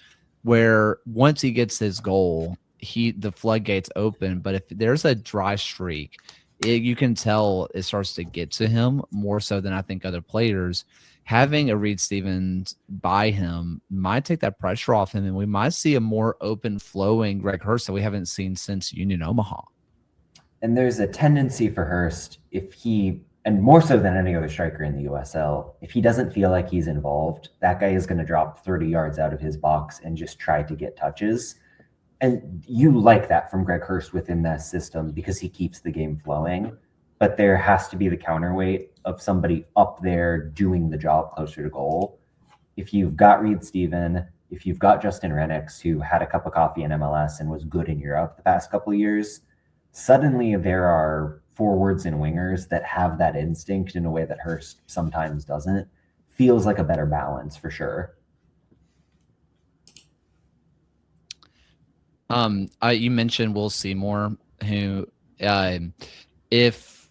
where once he gets his goal, the floodgates open. But if there's a dry streak, you can tell it starts to get to him more so than I think other players. Having a Reed Stevens by him might take that pressure off him, and we might see a more open flowing Greg Hurst that we haven't seen since Union Omaha. And there's a tendency for Hurst, if he, and more so than any other striker in the USL, if he doesn't feel like he's involved, that guy is going to drop 30 yards out of his box and just try to get touches. And you like that from Greg Hurst within that system because he keeps the game flowing. But there has to be the counterweight of somebody up there doing the job closer to goal. If you've got Reed Steven, if you've got Justin Rennicks, who had a cup of coffee in MLS and was good in Europe the past couple of years, suddenly there are forwards and wingers that have that instinct in a way that Hurst sometimes doesn't. Feels like a better balance for sure. You mentioned Will Seymour, who, if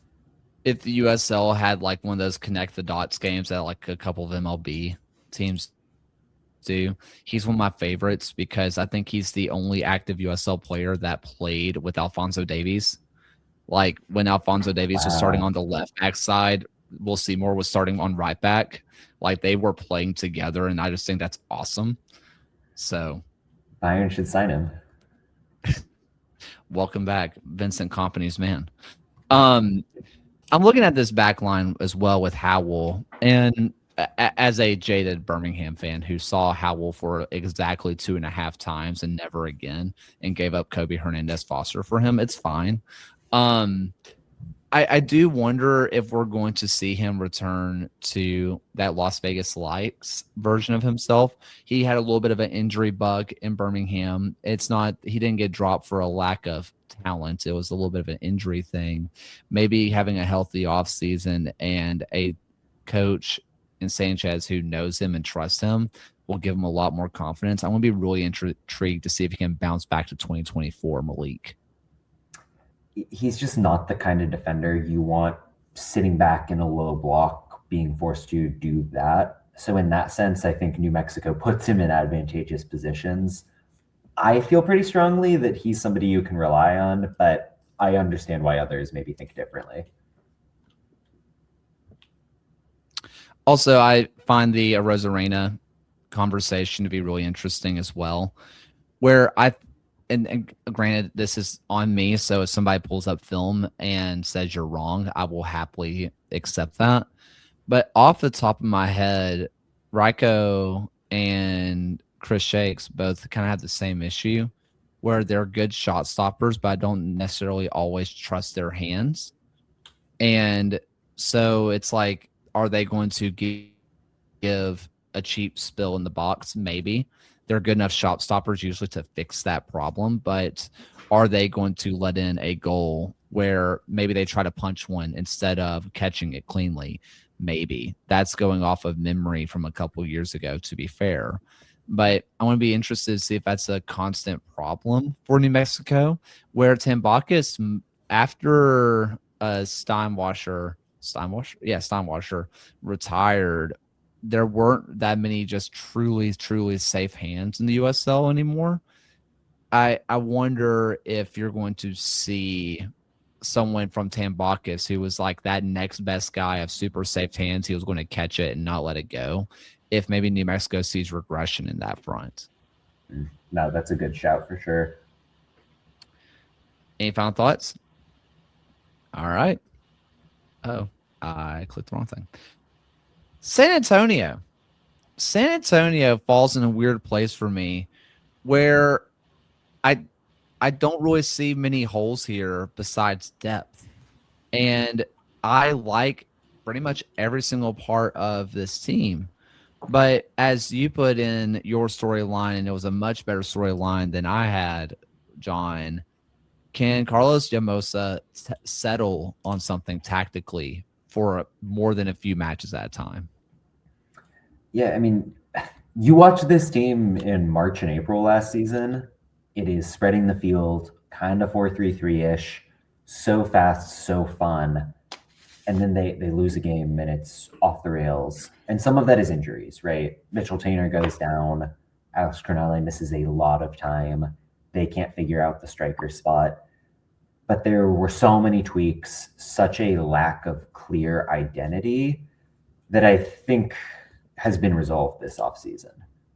the USL had like one of those connect the dots games that like a couple of MLB teams do, he's one of my favorites because I think he's the only active USL player that played with Alphonso Davies. Like when Alphonso Davies was starting on the left back side, Will Seymour was starting on right back. Like they were playing together, and I just think that's awesome. So Bayern should sign him. Welcome back, Vincent Kompany's man. I'm looking at this back line as well with Howell, and as a jaded Birmingham fan who saw Howell for exactly 2.5 times and never again and gave up Kobe Hernandez-Foster for him, it's fine. I do wonder if we're going to see him return to that Las Vegas Lights version of himself. He had a little bit of an injury bug in Birmingham. He didn't get dropped for a lack of talent. It was a little bit of an injury thing. Maybe having a healthy offseason and a coach in Sanchez who knows him and trusts him will give him a lot more confidence. I'm going to be really intrigued to see if he can bounce back to 2024, Malik. He's just not the kind of defender you want sitting back in a low block being forced to do that. So in that sense, I think New Mexico puts him in advantageous positions. I feel pretty strongly that he's somebody you can rely on, but I understand why others maybe think differently. Also, I find the Rosarena conversation to be really interesting as well, where and granted, this is on me. So if somebody pulls up film and says you're wrong, I will happily accept that. But off the top of my head, Ryko and Chris Shakes both kind of have the same issue where they're good shot stoppers, but I don't necessarily always trust their hands. And so it's like, are they going to give a cheap spill in the box? Maybe. They're good enough shot stoppers usually to fix that problem, but are they going to let in a goal where maybe they try to punch one instead of catching it cleanly? Maybe. That's going off of memory from a couple years ago, to be fair. But I want to be interested to see if that's a constant problem for New Mexico, where Tambakis, after Steinwasser retired, there weren't that many just truly safe hands in the USL anymore. I wonder if you're going to see someone from Tambakis who was like that next best guy of super safe hands. He was going to catch it and not let it go. If maybe New Mexico sees regression in that front. No, that's a good shout for sure. Any final thoughts? All right. Oh, I clicked the wrong thing. San Antonio falls in a weird place for me where I don't really see many holes here besides depth. And I like pretty much every single part of this team. But as you put in your storyline, and it was a much better storyline than I had, John, can Carlos Llamosa settle on something tactically for more than a few matches at a time? Yeah, I mean, you watched this team in March and April last season. It is spreading the field, kind of 4-3-3-ish, so fast, so fun. And then they lose a game and it's off the rails. And some of that is injuries, right? Mitchell Tainer goes down. Alex Cornelli misses a lot of time. They can't figure out the striker spot. But there were so many tweaks, such a lack of clear identity that I think has been resolved this offseason.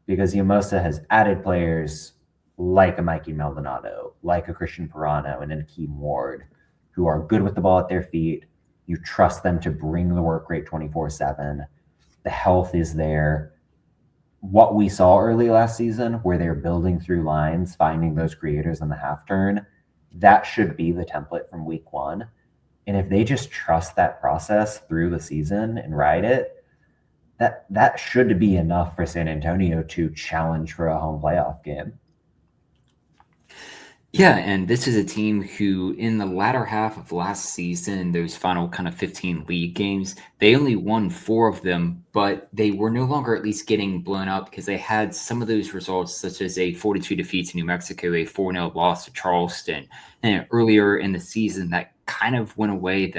Because Llamosa has added players like a Mikey Maldonado, like a Christian Pirano and an Akeem Ward, who are good with the ball at their feet. You trust them to bring the work rate 24/7. The health is there. What we saw early last season, where they're building through lines, finding those creators in the half turn, that should be the template from week one. And if they just trust that process through the season and ride it, that should be enough for San Antonio to challenge for a home playoff game. Yeah, and this is a team who, in the latter half of last season, those final kind of 15 league games, they only won 4 of them, but they were no longer at least getting blown up because they had some of those results, such as a 4-2 defeat to New Mexico, a 4-0 loss to Charleston, and earlier in the season that kind of went away.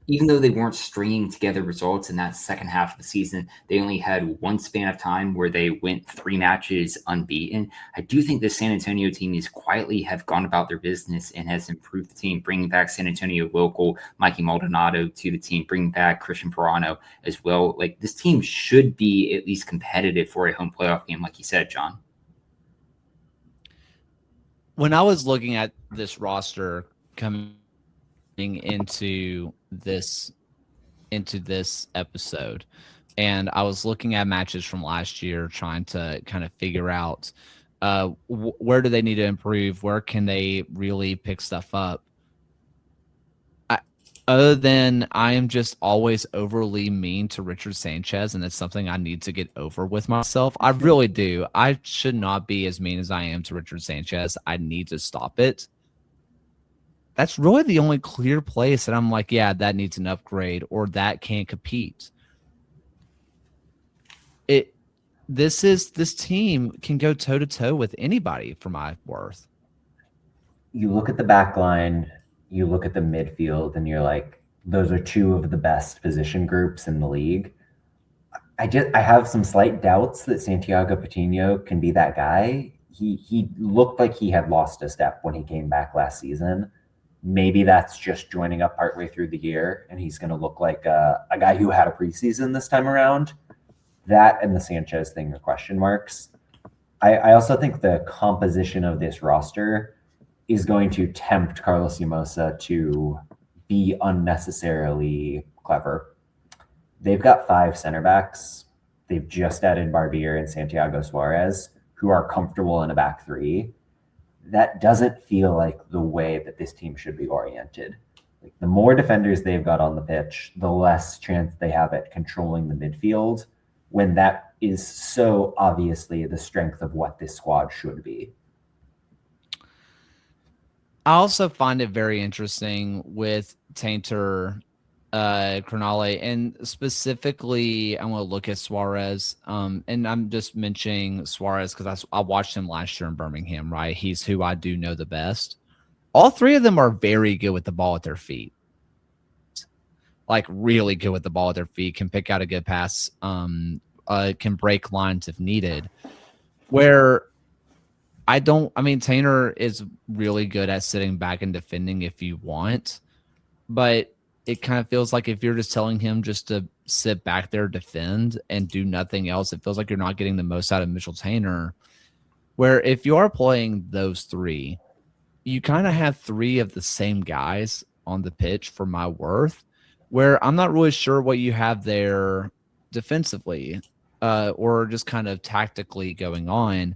Even though they weren't stringing together results in that second half of the season, they only had one span of time where they went 3 matches unbeaten. I do think the San Antonio team is quietly have gone about their business and has improved the team, bringing back San Antonio local Mikey Maldonado to the team, bringing back Christian Pirano as well. Like, this team should be at least competitive for a home playoff game, like you said, John. When I was looking at this roster coming into this episode, and I was looking at matches from last year, trying to kind of figure out where do they need to improve, where can they really pick stuff up. Other than I am just always overly mean to Richard Sanchez, and it's something I need to get over with myself. I really do. I should not be as mean as I am to Richard Sanchez. I need to stop it. That's really the only clear place that I'm like, yeah, that needs an upgrade or that can't compete. This team can go toe to toe with anybody for my worth. You look at the back line, you look at the midfield, and you're like, those are 2 of the best position groups in the league. I have some slight doubts that Santiago Patino can be that guy. He looked like he had lost a step when he came back last season. Maybe that's just joining up partway through the year, and he's going to look like a guy who had a preseason this time around. That and the Sanchez thing are question marks. I also think the composition of this roster is going to tempt Carlos Llamosa to be unnecessarily clever. They've got 5 center backs. They've just added Barbier and Santiago Suarez, who are comfortable in a back 3. That doesn't feel like the way that this team should be oriented. Like, the more defenders they've got on the pitch, the less chance they have at controlling the midfield, when that is so obviously the strength of what this squad should be. I also find it very interesting with Tainter, Crognale, and specifically, I'm going to look at Suarez. And I'm just mentioning Suarez because I watched him last year in Birmingham, right? He's who I do know the best. All 3 of them are very good with the ball at their feet. Like, really good with the ball at their feet, can pick out a good pass, can break lines if needed. Where Tainter is really good at sitting back and defending if you want, but it kind of feels like if you're just telling him just to sit back there, defend, and do nothing else, it feels like you're not getting the most out of Mitchell Tainter. Where if you are playing those 3, you kind of have 3 of the same guys on the pitch for my worth, where I'm not really sure what you have there defensively or just kind of tactically going on.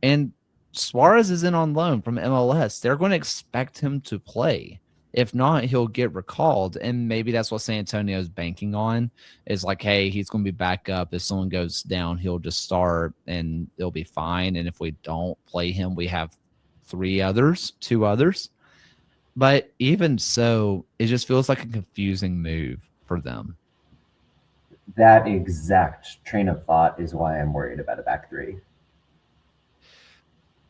And Suarez is in on loan from MLS. They're going to expect him to play. If not, he'll get recalled. And maybe that's what San Antonio is banking on, is like, hey, he's going to be back up. If someone goes down, he'll just start and it'll be fine. And if we don't play him, we have 2 others. But even so, it just feels like a confusing move for them. That exact train of thought is why I'm worried about a back 3.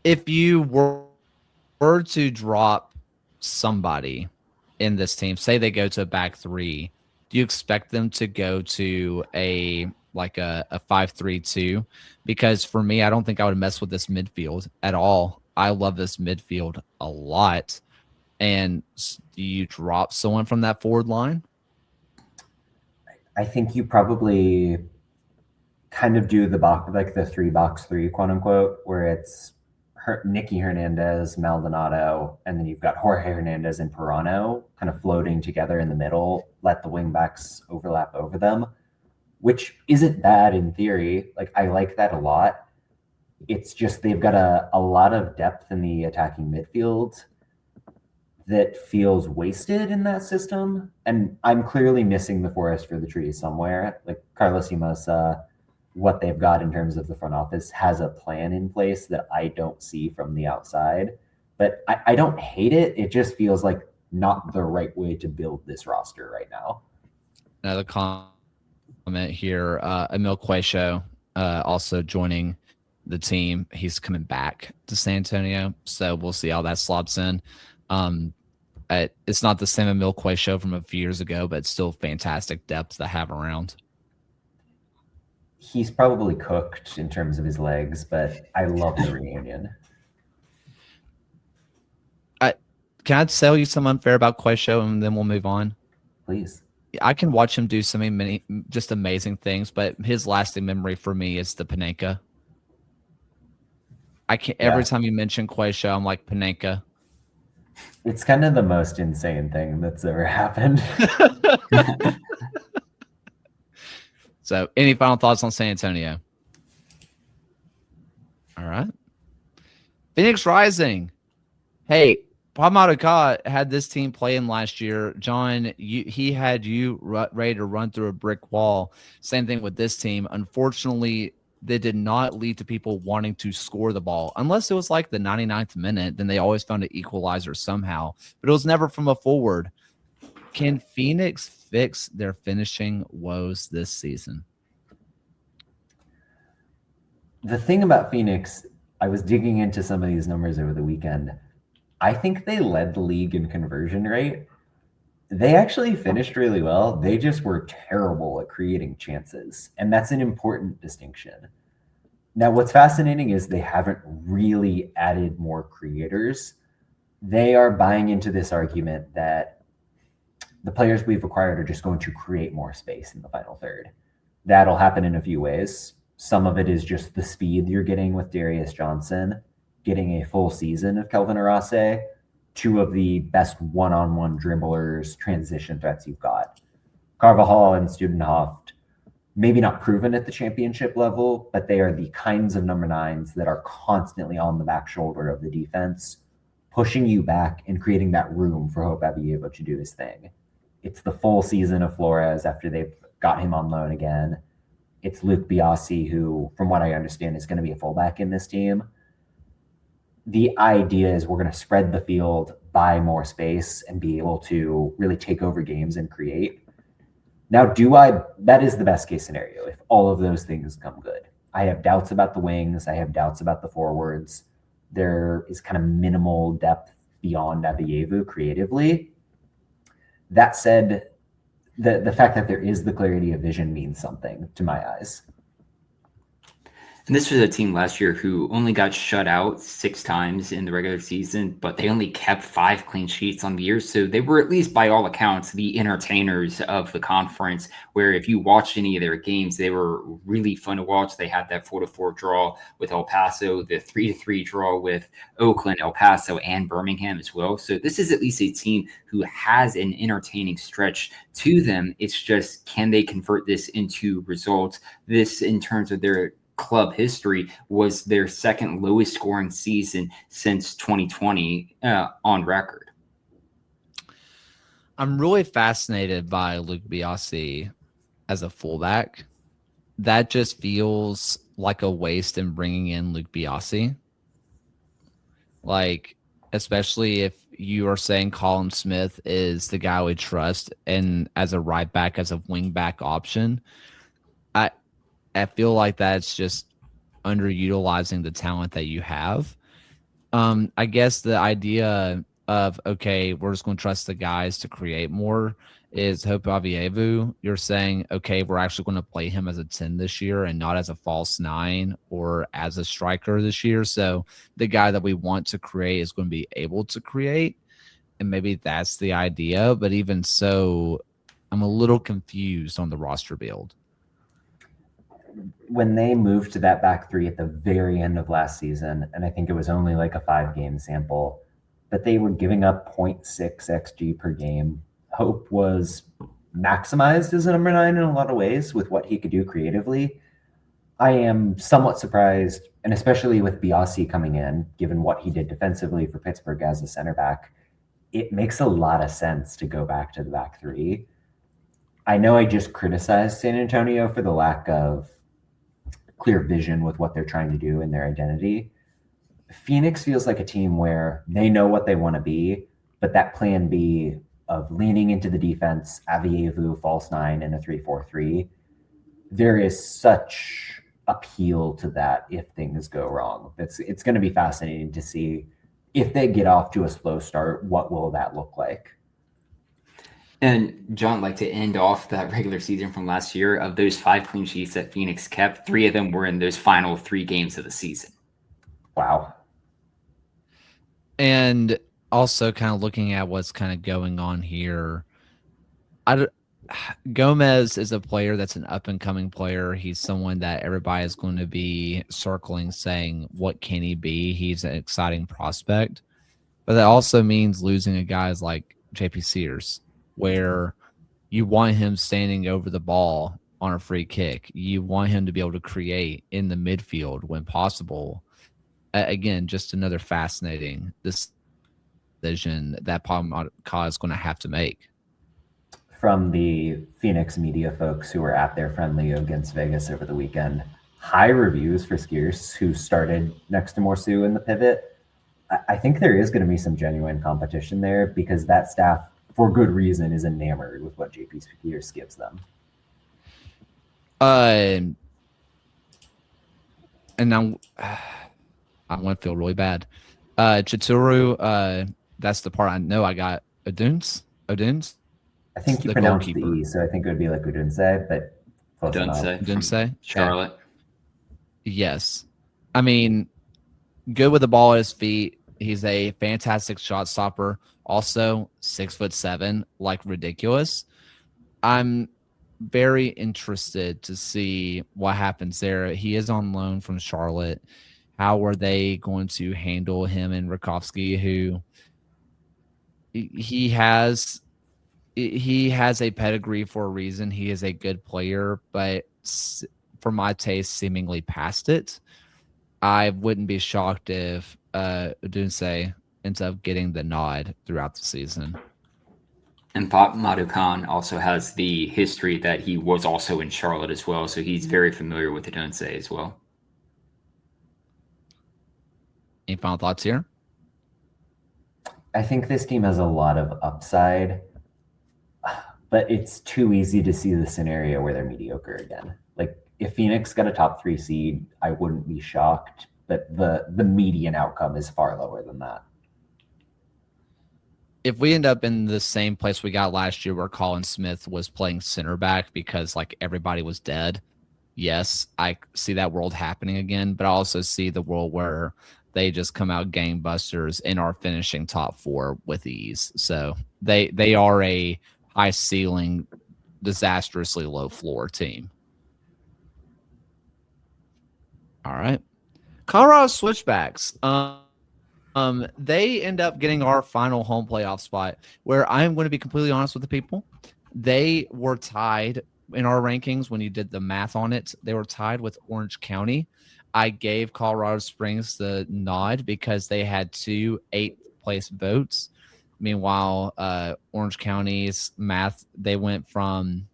If you were to drop somebody in this team, say they go to a back 3, do you expect them to go to a 5-3-2? Because for me, I don't think I would mess with this midfield at all. I love this midfield a lot. And do you drop someone from that forward line? I think you probably kind of do the 3-box-3, quote unquote, where it's Nicky Hernandez, Maldonado, and then you've got Jorge Hernandez and Pirano kind of floating together in the middle, let the wingbacks overlap over them, which isn't bad in theory. Like, I like that a lot. It's just they've got a lot of depth in the attacking midfield that feels wasted in that system. And I'm clearly missing the forest for the trees somewhere. Like, Carlos Llamosa, what they've got in terms of the front office, has a plan in place that I don't see from the outside. But I don't hate it. It just feels like not the right way to build this roster right now. Another comment here. Emil Cuecho also joining the team. He's coming back to San Antonio, so we'll see how that slots in. It's not the same Emil Cuecho from a few years ago, but it's still fantastic depth to have around. He's probably cooked in terms of his legs, but I love the reunion. Can I tell you something unfair about Cuecho, and then we'll move on? Please. I can watch him do so many just amazing things, but his lasting memory for me is the Panenka. Every time you mention Cuecho, I'm like, Panenka. It's kind of the most insane thing that's ever happened. So, any final thoughts on San Antonio? All right. Phoenix Rising. Hey, Pamaduka had this team playing last year. John, he had you ready to run through a brick wall. Same thing with this team. Unfortunately, they did not lead to people wanting to score the ball. Unless it was like the 99th minute, then they always found an equalizer somehow. But it was never from a forward. Can Phoenix fix their finishing woes this season? The thing about Phoenix, I was digging into some of these numbers over the weekend. I think they led the league in conversion rate. They actually finished really well. They just were terrible at creating chances. And that's an important distinction. Now, what's fascinating is they haven't really added more creators. They are buying into this argument that the players we've acquired are just going to create more space in the final third. That'll happen in a few ways. Some of it is just the speed you're getting with Darius Johnson, getting a full season of Kelvin Arase, two of the best one-on-one dribblers, transition threats you've got. Carvajal and Studenhoft, maybe not proven at the championship level, but they are the kinds of number 9s that are constantly on the back shoulder of the defense, pushing you back and creating that room for Hope Abievo to do his thing. It's the full season of Flores after they've got him on loan again. It's Luke Biasi, who, from what I understand, is going to be a fullback in this team. The idea is we're going to spread the field, buy more space, and be able to really take over games and create. Now, that is the best case scenario if all of those things come good. I have doubts about the wings. I have doubts about the forwards. There is kind of minimal depth beyond Abievu creatively. That said, the fact that there is the clarity of vision means something to my eyes. And this was a team last year who only got shut out 6 times in the regular season, but they only kept 5 clean sheets on the year. So they were, at least by all accounts, the entertainers of the conference, where if you watched any of their games, they were really fun to watch. They had that 4-4 draw with El Paso, the 3-3 draw with Oakland, El Paso, and Birmingham as well. So this is at least a team who has an entertaining stretch to them. It's just, can they convert this into results? This, in terms of their club history, was their second lowest scoring season since 2020 on record. I'm really fascinated by Luke Biasi as a fullback. That just feels like a waste in bringing in Luke Biasi. Like, especially if you are saying Colin Smith is the guy we trust and as a right back, as a wing back option, I feel like that's just underutilizing the talent that you have. I guess the idea of, okay, we're just going to trust the guys to create more is Hope Abievu. You're saying, okay, we're actually going to play him as a 10 this year and not as a false 9 or as a striker this year. So the guy that we want to create is going to be able to create. And maybe that's the idea. But even so, I'm a little confused on the roster build. When they moved to that back 3 at the very end of last season, and I think it was only like a 5-game sample, but they were giving up 0.6 XG per game. Hope was maximized as a number 9 in a lot of ways with what he could do creatively. I am somewhat surprised, and especially with Biasi coming in, given what he did defensively for Pittsburgh as a center back, it makes a lot of sense to go back to the back 3. I know I just criticized San Antonio for the lack of clear vision with what they're trying to do in their identity. Phoenix feels like a team where they know what they want to be, but that plan B of leaning into the defense, Abievu, false 9, and a 3-4-3, there is such appeal to that if things go wrong. It's going to be fascinating to see if they get off to a slow start, what will that look like? And John, like to end off that regular season from last year, of those 5 clean sheets that Phoenix kept, 3 of them were in those final 3 games of the season. Wow. And also kind of looking at what's kind of going on here, Gomez is a player that's an up-and-coming player. He's someone that everybody is going to be circling, saying, what can he be? He's an exciting prospect. But that also means losing a guy like JP Sears, where you want him standing over the ball on a free kick. You want him to be able to create in the midfield when possible. Again, just another fascinating decision that Palmaka is going to have to make. From the Phoenix media folks who were at their friendly against Vegas over the weekend, high reviews for Skiers, who started next to Morsu in the pivot. I think there is going to be some genuine competition there because that staff, for good reason, is enamored with what JP Skiers gives them. And now I want to feel really bad. Chituru, that's the part I know I got. Oduns? I think you pronounced the E, so I think it would be like Udunse, but close enough. Udunse? Charlotte. Yes. I mean, good with the ball at his feet. He's a fantastic shot stopper. Also, 6'7", like ridiculous. I'm very interested to see what happens there. He is on loan from Charlotte. How are they going to handle him and Rakowski, who he has a pedigree for a reason. He is a good player, but for my taste, seemingly past it. I wouldn't be shocked if Odunse ends up getting the nod throughout the season. And Pop Madukan also has the history that he was also in Charlotte as well, so he's very familiar with Odunse as well. Any final thoughts here? I think this team has a lot of upside, but it's too easy to see the scenario where they're mediocre again. Like, if Phoenix got a top 3 seed, I wouldn't be shocked, but the median outcome is far lower than that. If we end up in the same place we got last year where Colin Smith was playing center back because like everybody was dead, yes, I see that world happening again, but I also see the world where they just come out gangbusters and are finishing top 4 with ease. So they are a high ceiling, disastrously low floor team. All right. Colorado Switchbacks. They end up getting our final home playoff spot, where I'm going to be completely honest with the people. They were tied in our rankings when you did the math on it. They were tied with Orange County. I gave Colorado Springs the nod because they had 2 8th-place votes. Meanwhile, Orange County's math, they went from,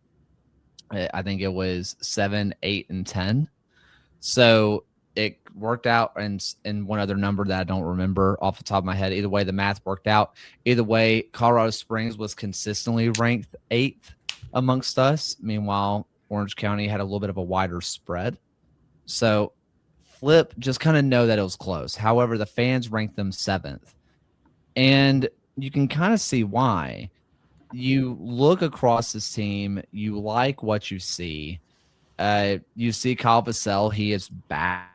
I think it was 7, 8, and 10. So it worked out, and one other number that I don't remember off the top of my head. Either way, the math worked out. Either way, Colorado Springs was consistently ranked 8th amongst us. Meanwhile, Orange County had a little bit of a wider spread. So flip, just kind of know that it was close. However, the fans ranked them 7th. And you can kind of see why. You look across this team, you like what you see. You see Kyle Vassell, he is back.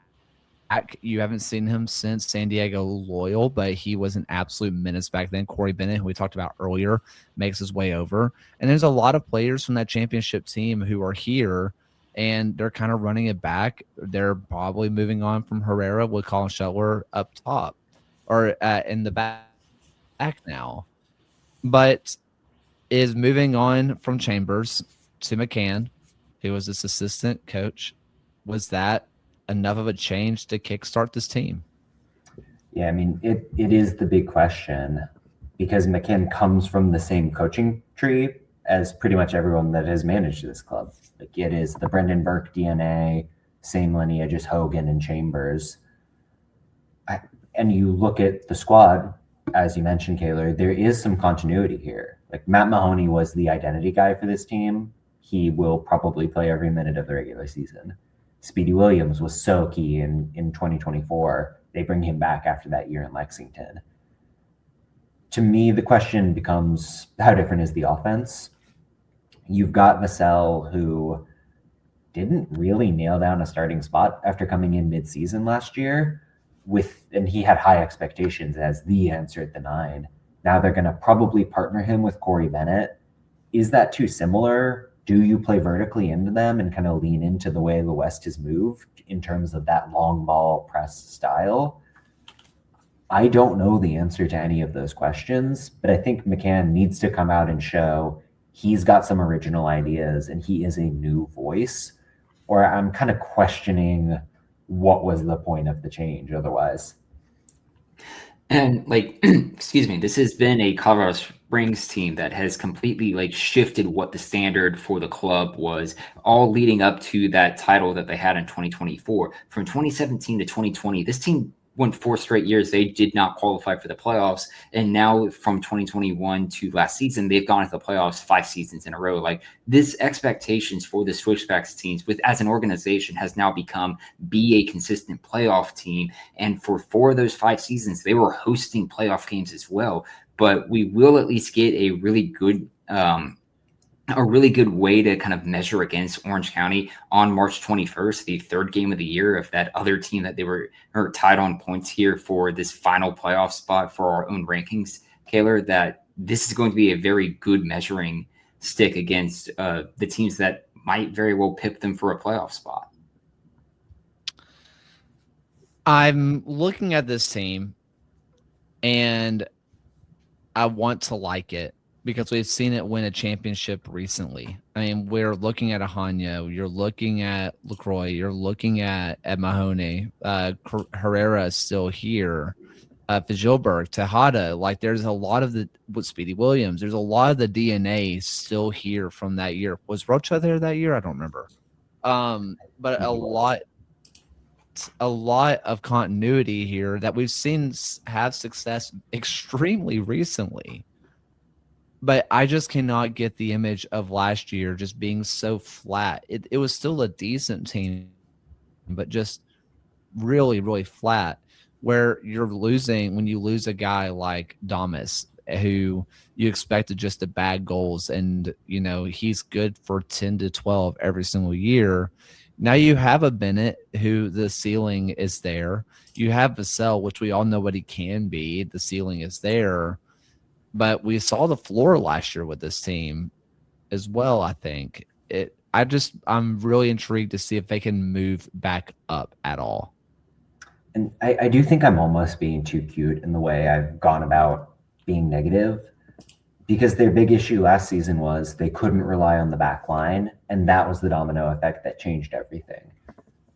You haven't seen him since San Diego Loyal, but he was an absolute menace back then. Corey Bennett, who we talked about earlier, makes his way over. And there's a lot of players from that championship team who are here, and they're kind of running it back. They're probably moving on from Herrera with Colin Shuttler up top or in the back now. But is moving on from Chambers to McCann, who was this assistant coach. Was that enough of a change to kickstart this team? Yeah, I mean, it is the big question, because McCann comes from the same coaching tree as pretty much everyone that has managed this club. Like, it is the Brendan Burke DNA, same lineage as Hogan and Chambers. And you look at the squad, as you mentioned, Kaylor, there is some continuity here. Like, Matt Mahoney was the identity guy for this team. He will probably play every minute of the regular season. Speedy Williams was so key in 2024. They bring him back after that year in Lexington. To me, the question becomes, how different is the offense? You've got Vassell, who didn't really nail down a starting spot after coming in mid-season last year, and he had high expectations as the answer at the 9. Now they're going to probably partner him with Corey Bennett. Is that too similar? Do you play vertically into them and kind of lean into the way the West has moved in terms of that long ball press style? I don't know the answer to any of those questions, but I think McCann needs to come out and show he's got some original ideas and he is a new voice, or I'm kind of questioning what was the point of the change otherwise. And excuse me, this has been a Colorado Springs team that has completely shifted what the standard for the club was, all leading up to that title that they had in 2024. From 2017 to 2020, this team went 4 straight years. They did not qualify for the playoffs. And now from 2021 to last season, they've gone to the playoffs 5 seasons in a row. This expectations for the Switchbacks teams as an organization has now become be a consistent playoff team. And for 4 of those 5 seasons, they were hosting playoff games as well. But we will at least get a really good way to kind of measure against Orange County on March 21st, the 3rd game of the year of that other team that they were tied on points here for this final playoff spot for our own rankings, Kaylor, that this is going to be a very good measuring stick against the teams that might very well pip them for a playoff spot. I'm looking at this team, and I want to like it because we've seen it win a championship recently. I mean, we're looking at Ahanyo, you're looking at LaCroix, you're looking at Ed Mahoney, Herrera is still here, Fijilberg, Tejada. Like, there's a lot of with Speedy Williams, there's a lot of the DNA still here from that year. Was Rocha there that year? I don't remember. But a lot of continuity here that we've seen have success extremely recently. But I just cannot get the image of last year just being so flat. It was still a decent team, but just really, really flat, where when you lose a guy like Damas, who you expected just to bag goals, and, he's good for 10 to 12 every single year. Now you have a Bennett who the ceiling is there. You have Vassell, which we all know what he can be. The ceiling is there. But we saw the floor last year with this team as well, I think. I'm really intrigued to see if they can move back up at all. And I do think I'm almost being too cute in the way I've gone about being negative, because their big issue last season was they couldn't rely on the back line, and that was the domino effect that changed everything.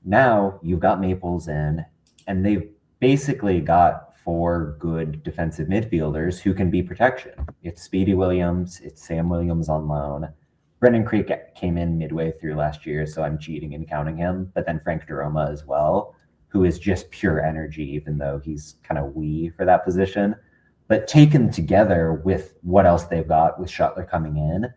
Now you've got Maples in, and they've basically got 4 good defensive midfielders who can be protection. It's Speedy Williams, it's Sam Williams on loan. Brendan Creek came in midway through last year, so I'm cheating and counting him, but then Frank Daroma as well, who is just pure energy, even though he's kind of wee for that position. But taken together with what else they've got with Shuttler coming in,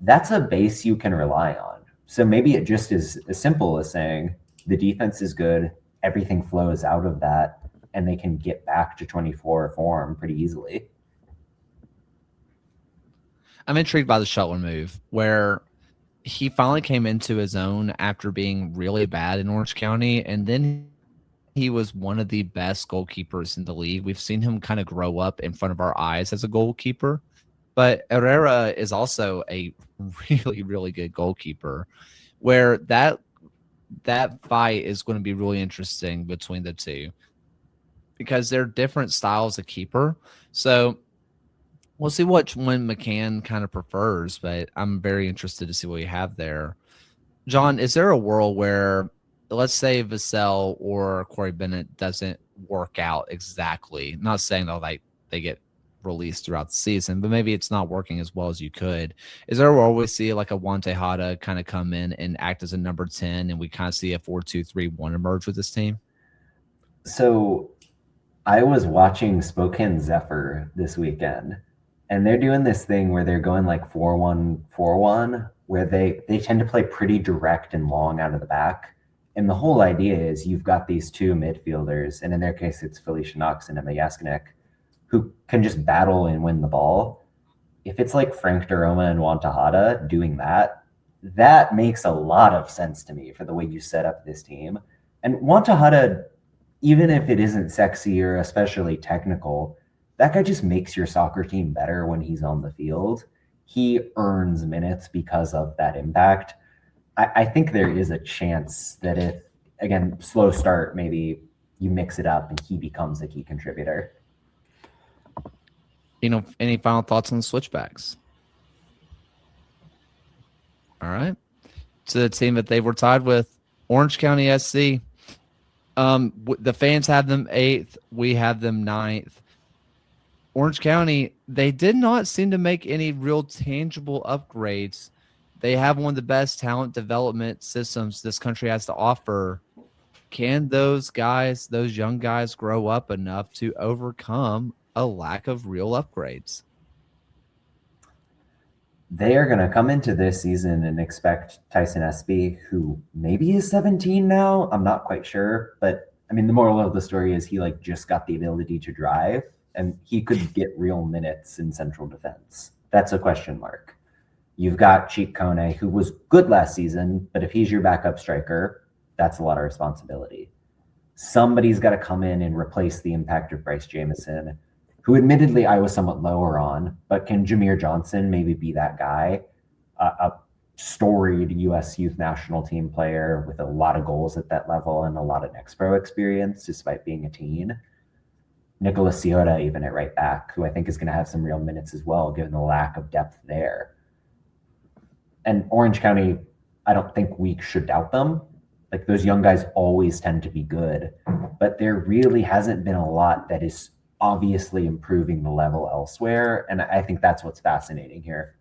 that's a base you can rely on. So maybe it just is as simple as saying the defense is good, everything flows out of that, and they can get back to 24 form pretty easily. I'm intrigued by the Shuttler move, where he finally came into his own after being really bad in Orange County, and then he was one of the best goalkeepers in the league. We've seen him kind of grow up in front of our eyes as a goalkeeper, but Herrera is also a really, really good goalkeeper, where that fight is going to be really interesting between the two, because they're different styles of keeper. So we'll see which one McCann kind of prefers, but I'm very interested to see what you have there. John, is there a world where, let's say, Vassell or Corey Bennett doesn't work out exactly? I'm not saying that they get released throughout the season, but maybe it's not working as well as you could. Is there a world we see like a Juan Tejada kind of come in and act as a number 10, and we kind of see a 4-2-3-1 emerge with this team? So I was watching Spokane Zephyr this weekend, and they're doing this thing where they're going like 4-1-4-1, where they tend to play pretty direct and long out of the back. And the whole idea is you've got these 2 midfielders, and in their case, it's Felicia Knox and Emma Yaskinek, who can just battle and win the ball. If it's like Frank Daroma and Juan Tejada doing that, that makes a lot of sense to me for the way you set up this team. And Juan Tejada, even if it isn't sexy or especially technical, that guy just makes your soccer team better when he's on the field. He earns minutes because of that impact. I think there is a chance that if, again, slow start, maybe you mix it up and he becomes a key contributor. Any final thoughts on the switchbacks? All right. To the team that they were tied with, Orange County SC. The fans have them 8th. We have them 9th. Orange County, they did not seem to make any real tangible upgrades. They have one of the best talent development systems this country has to offer. Can those young guys grow up enough to overcome a lack of real upgrades? They are going to come into this season and expect Tyson Espy, who maybe is 17 now. I'm not quite sure. But, I mean, the moral of the story is he just got the ability to drive, and he could get real minutes in central defense. That's a question mark. You've got Cheek Kone, who was good last season, but if he's your backup striker, that's a lot of responsibility. Somebody's got to come in and replace the impact of Bryce Jamison, who admittedly I was somewhat lower on, but can Jameer Johnson maybe be that guy? a storied U.S. youth national team player with a lot of goals at that level and a lot of next pro experience, despite being a teen. Nicolas Ciota, even at right back, who I think is going to have some real minutes as well, given the lack of depth there. And Orange County, I don't think we should doubt them. Like, those young guys always tend to be good, but there really hasn't been a lot that is obviously improving the level elsewhere. And I think that's what's fascinating here.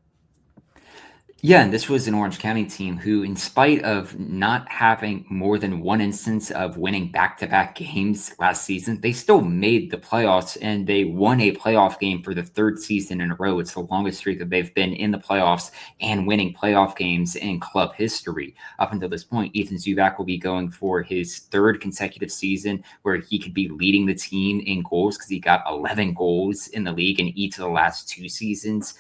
Yeah, and this was an Orange County team who, in spite of not having more than one instance of winning back-to-back games last season, they still made the playoffs, and they won a playoff game for the third season in a row. It's the longest streak that they've been in the playoffs and winning playoff games in club history. Up until this point, Ethan Zubak will be going for his third consecutive season where he could be leading the team in goals, because he got 11 goals in the league in each of the last 2 seasons,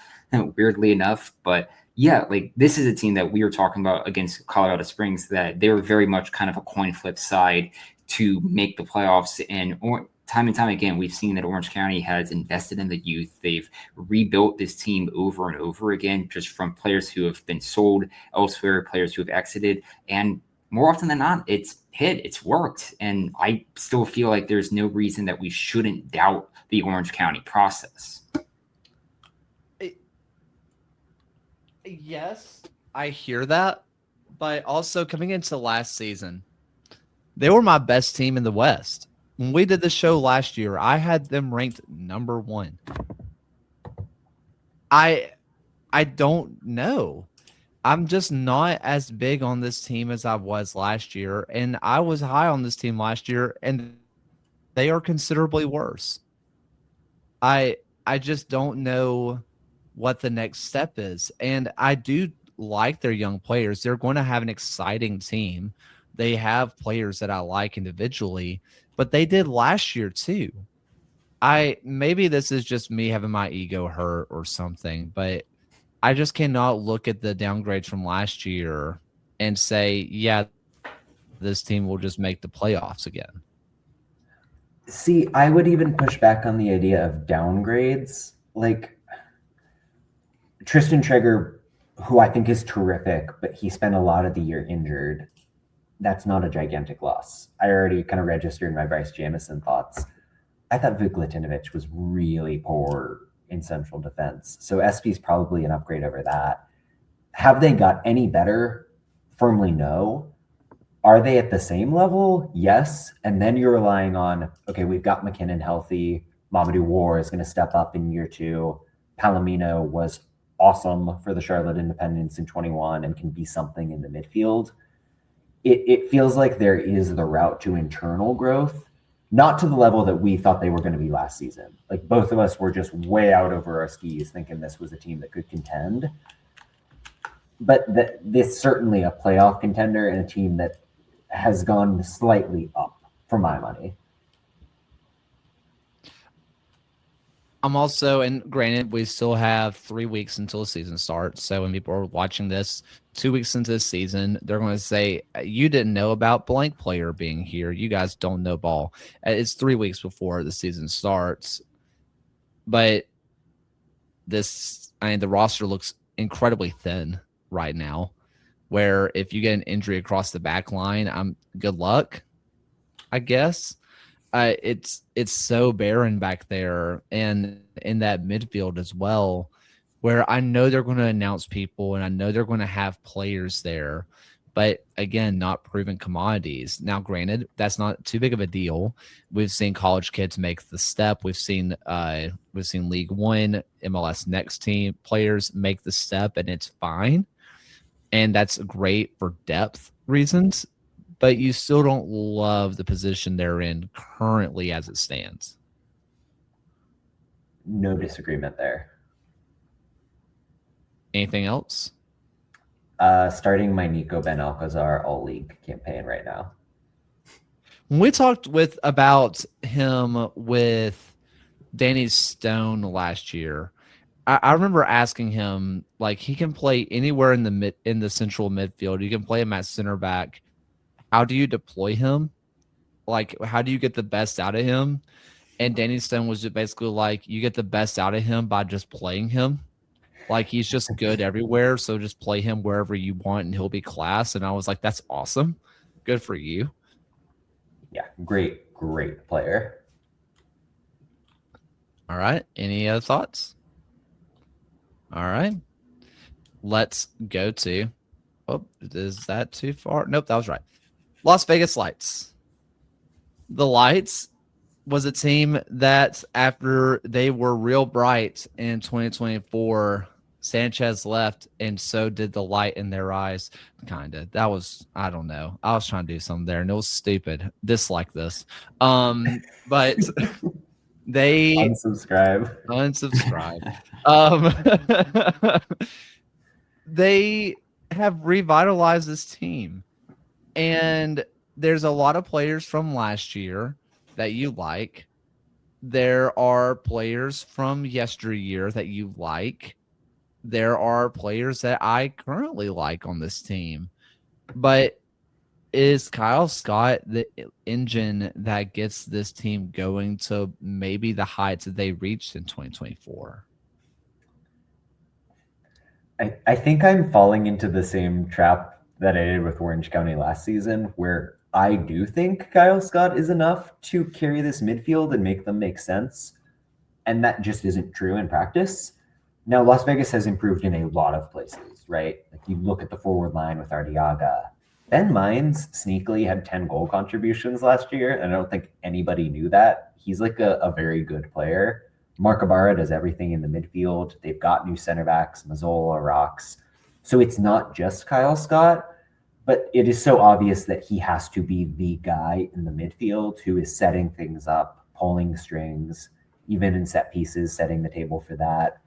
weirdly enough. But yeah, like, this is a team that we were talking about against Colorado Springs, that they were very much kind of a coin flip side to make the playoffs. And time and time again, we've seen that Orange County has invested in the youth. They've rebuilt this team over and over again, just from players who have been sold elsewhere, players who have exited. And more often than not, it's worked. And I still feel like there's no reason that we shouldn't doubt the Orange County process. Yes, I hear that, but also coming into last season, they were my best team in the West. When we did the show last year, I had them ranked number 1. I don't know. I'm just not as big on this team as I was last year, and I was high on this team last year, and they are considerably worse. I just don't know what the next step is. And I do like their young players. They're going to have an exciting team. They have players that I like individually, but they did last year too. Maybe this is just me having my ego hurt or something, but I just cannot look at the downgrades from last year and say, yeah, this team will just make the playoffs again. See, I would even push back on the idea of downgrades. Like, Tristan Traeger, who I think is terrific, but he spent a lot of the year injured. That's not a gigantic loss. I already kind of registered my Bryce Jamison thoughts. I thought Vuk Latinovic was really poor in central defense. So SP's probably an upgrade over that. Have they got any better? Firmly no. Are they at the same level? Yes. And then you're relying on, okay, we've got McKinnon healthy. Mamadou War is going to step up in year 2. Palomino was awesome for the Charlotte Independents in 21 and can be something in the midfield. It feels like there is the route to internal growth, not to the level that we thought they were going to be last season. Like, both of us were just way out over our skis thinking this was a team that could contend. But this certainly a playoff contender and a team that has gone slightly up for my money. I'm also, and granted, we still have 3 weeks until the season starts. So when people are watching this 2 weeks into the season, they're going to say, you didn't know about blank player being here. You guys don't know ball. It's 3 weeks before the season starts. But the roster looks incredibly thin right now, where if you get an injury across the back line, good luck, I guess. It's so barren back there and in that midfield as well, where I know they're going to announce people and I know they're going to have players there, but again, not proven commodities. Now, granted, that's not too big of a deal. We've seen college kids make the step. We've seen League One, MLS Next Team players make the step, and it's fine. And that's great for depth reasons. But you still don't love the position they're in currently as it stands. No disagreement there. Anything else? Starting my Nico Ben Alcazar all-league campaign right now. When we talked about him with Danny Stone last year, I remember asking him, like, he can play anywhere in the central midfield. You can play him at center back. How do you deploy him? Like, how do you get the best out of him? And Danny Stone was just basically like, you get the best out of him by just playing him. Like, he's just good everywhere. So just play him wherever you want and he'll be class. And I was like, that's awesome. Good for you. Yeah, great player. All right. Any other thoughts? All right. Let's go to. Oh, is that too far? Nope, that was right. Las Vegas Lights. The Lights was a team that after they were real bright in 2024, Sanchez left, and so did the light in their eyes. Kind of. That was, I don't know. I was trying to do something there, and it was stupid. Dislike this. But they unsubscribe. They have revitalized this team, and there's a lot of players from last year that you like. There are players from yesteryear that you like. There are players that I currently like on this team. But is Kyle Scott the engine that gets this team going to maybe the heights that they reached in 2024? I think I'm falling into the same trap that I did with Orange County last season, where I do think Kyle Scott is enough to carry this midfield and make them make sense. And that just isn't true in practice. Now, Las Vegas has improved in a lot of places, right? Like, you look at the forward line with Arteaga. Ben Mines sneakily had 10 goal contributions last year, and I don't think anybody knew that. He's like a very good player. Mark Ibarra does everything in the midfield. They've got new center backs, Mazzola, Rocks. So it's not just Kyle Scott, but it is so obvious that he has to be the guy in the midfield who is setting things up, pulling strings, even in set pieces, setting the table for that.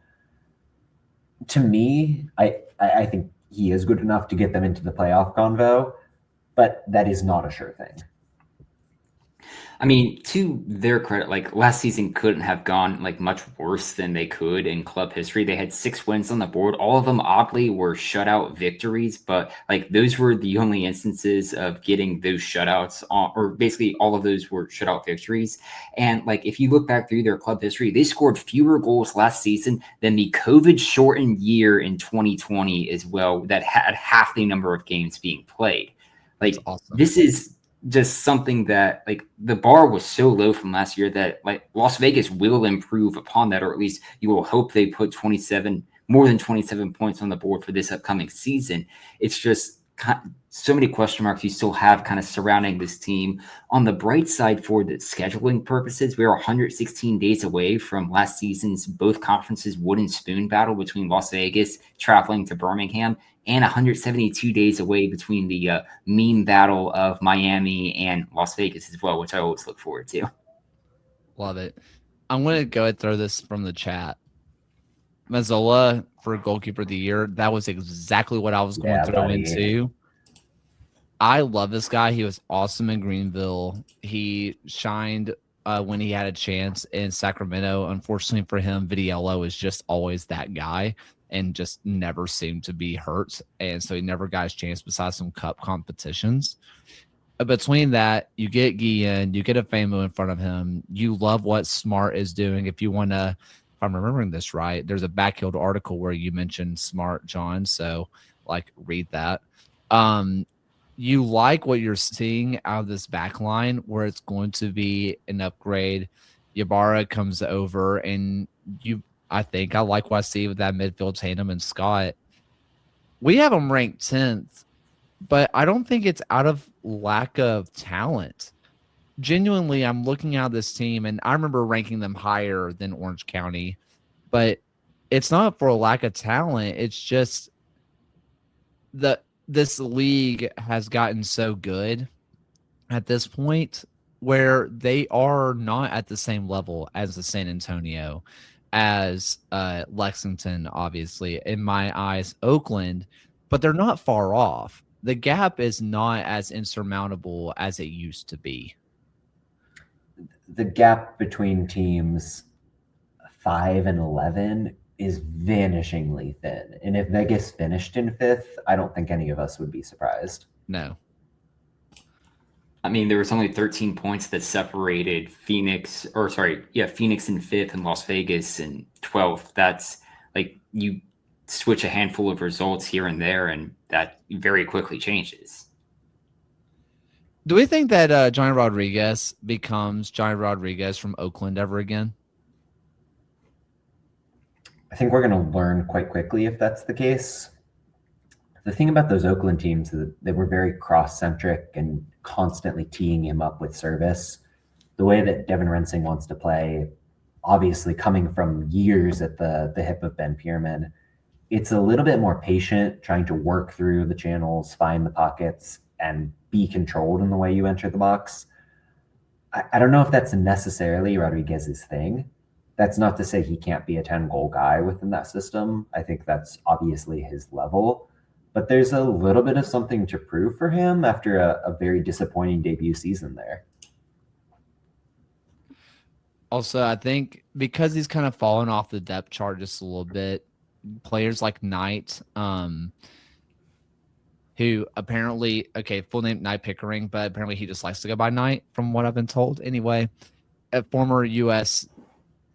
To me, I think he is good enough to get them into the playoff convo, but that is not a sure thing. I mean, to their credit, like, last season couldn't have gone like much worse than they could in club history. They had 6 wins on the board. All of them, oddly, were shutout victories, but like, those were the only instances of getting those shutouts on, or basically all of those were shutout victories. And like, if you look back through their club history, they scored fewer goals last season than the COVID shortened year in 2020 as well, that had half the number of games being played. Like, awesome. This is just something that, like, the bar was so low from last year that, like, Las Vegas will improve upon that, or at least you will hope they put more than 27 points on the board for this upcoming season. It's just so many question marks you still have kind of surrounding this team. On the bright side, for the scheduling purposes, we are 116 days away from last season's both conferences wooden spoon battle between Las Vegas traveling to Birmingham, and 172 days away between the meme battle of Miami and Las Vegas as well, which I always look forward to. Love it. I'm going to go ahead and throw this from the chat. Mazzola for goalkeeper of the year. That was exactly what I was going to throw into. I love this guy. He was awesome in Greenville. He shined when he had a chance in Sacramento. Unfortunately for him, Vitiello is just always that guy and just never seemed to be hurt. And so he never got his chance besides some cup competitions. Between that, you get Guillen, you get a Famo in front of him. You love what Smart is doing. If you want to, if I'm remembering this right, there's a Backhill article where you mentioned Smart, John. So, like, read that. You like what you're seeing out of this back line, where it's going to be an upgrade. Ybarra comes over, and I like what I see with that midfield tandem and Scott. We have them ranked 10th, but I don't think it's out of lack of talent. Genuinely, I'm looking at this team, and I remember ranking them higher than Orange County, but it's not for a lack of talent. It's just this league has gotten so good at this point where they are not at the same level as the San Antonio, as Lexington, obviously, in my eyes, Oakland, but they're not far off. The gap is not as insurmountable as it used to be. The gap between teams 5 and 11 is vanishingly thin. And if Vegas finished in 5th, I don't think any of us would be surprised. No. I mean, there was only 13 points that separated Phoenix in 5th and Las Vegas in 12th. That's like, you switch a handful of results here and there, and that very quickly changes. Do we think that Johnny Rodriguez becomes Johnny Rodriguez from Oakland ever again? I think we're going to learn quite quickly if that's the case. The thing about those Oakland teams is that they were very cross-centric and constantly teeing him up with service. The way that Devin Rensing wants to play, obviously coming from years at the hip of Ben Pierman, it's a little bit more patient, trying to work through the channels, find the pockets, and be controlled in the way you enter the box. I don't know if that's necessarily Rodriguez's thing. That's not to say he can't be a 10-goal guy within that system. I think that's obviously his level. But there's a little bit of something to prove for him after a very disappointing debut season there. Also, I think because he's kind of fallen off the depth chart just a little bit, players like Knight, who apparently, full name Knight Pickering, but apparently he just likes to go by Knight from what I've been told. Anyway, a former U.S.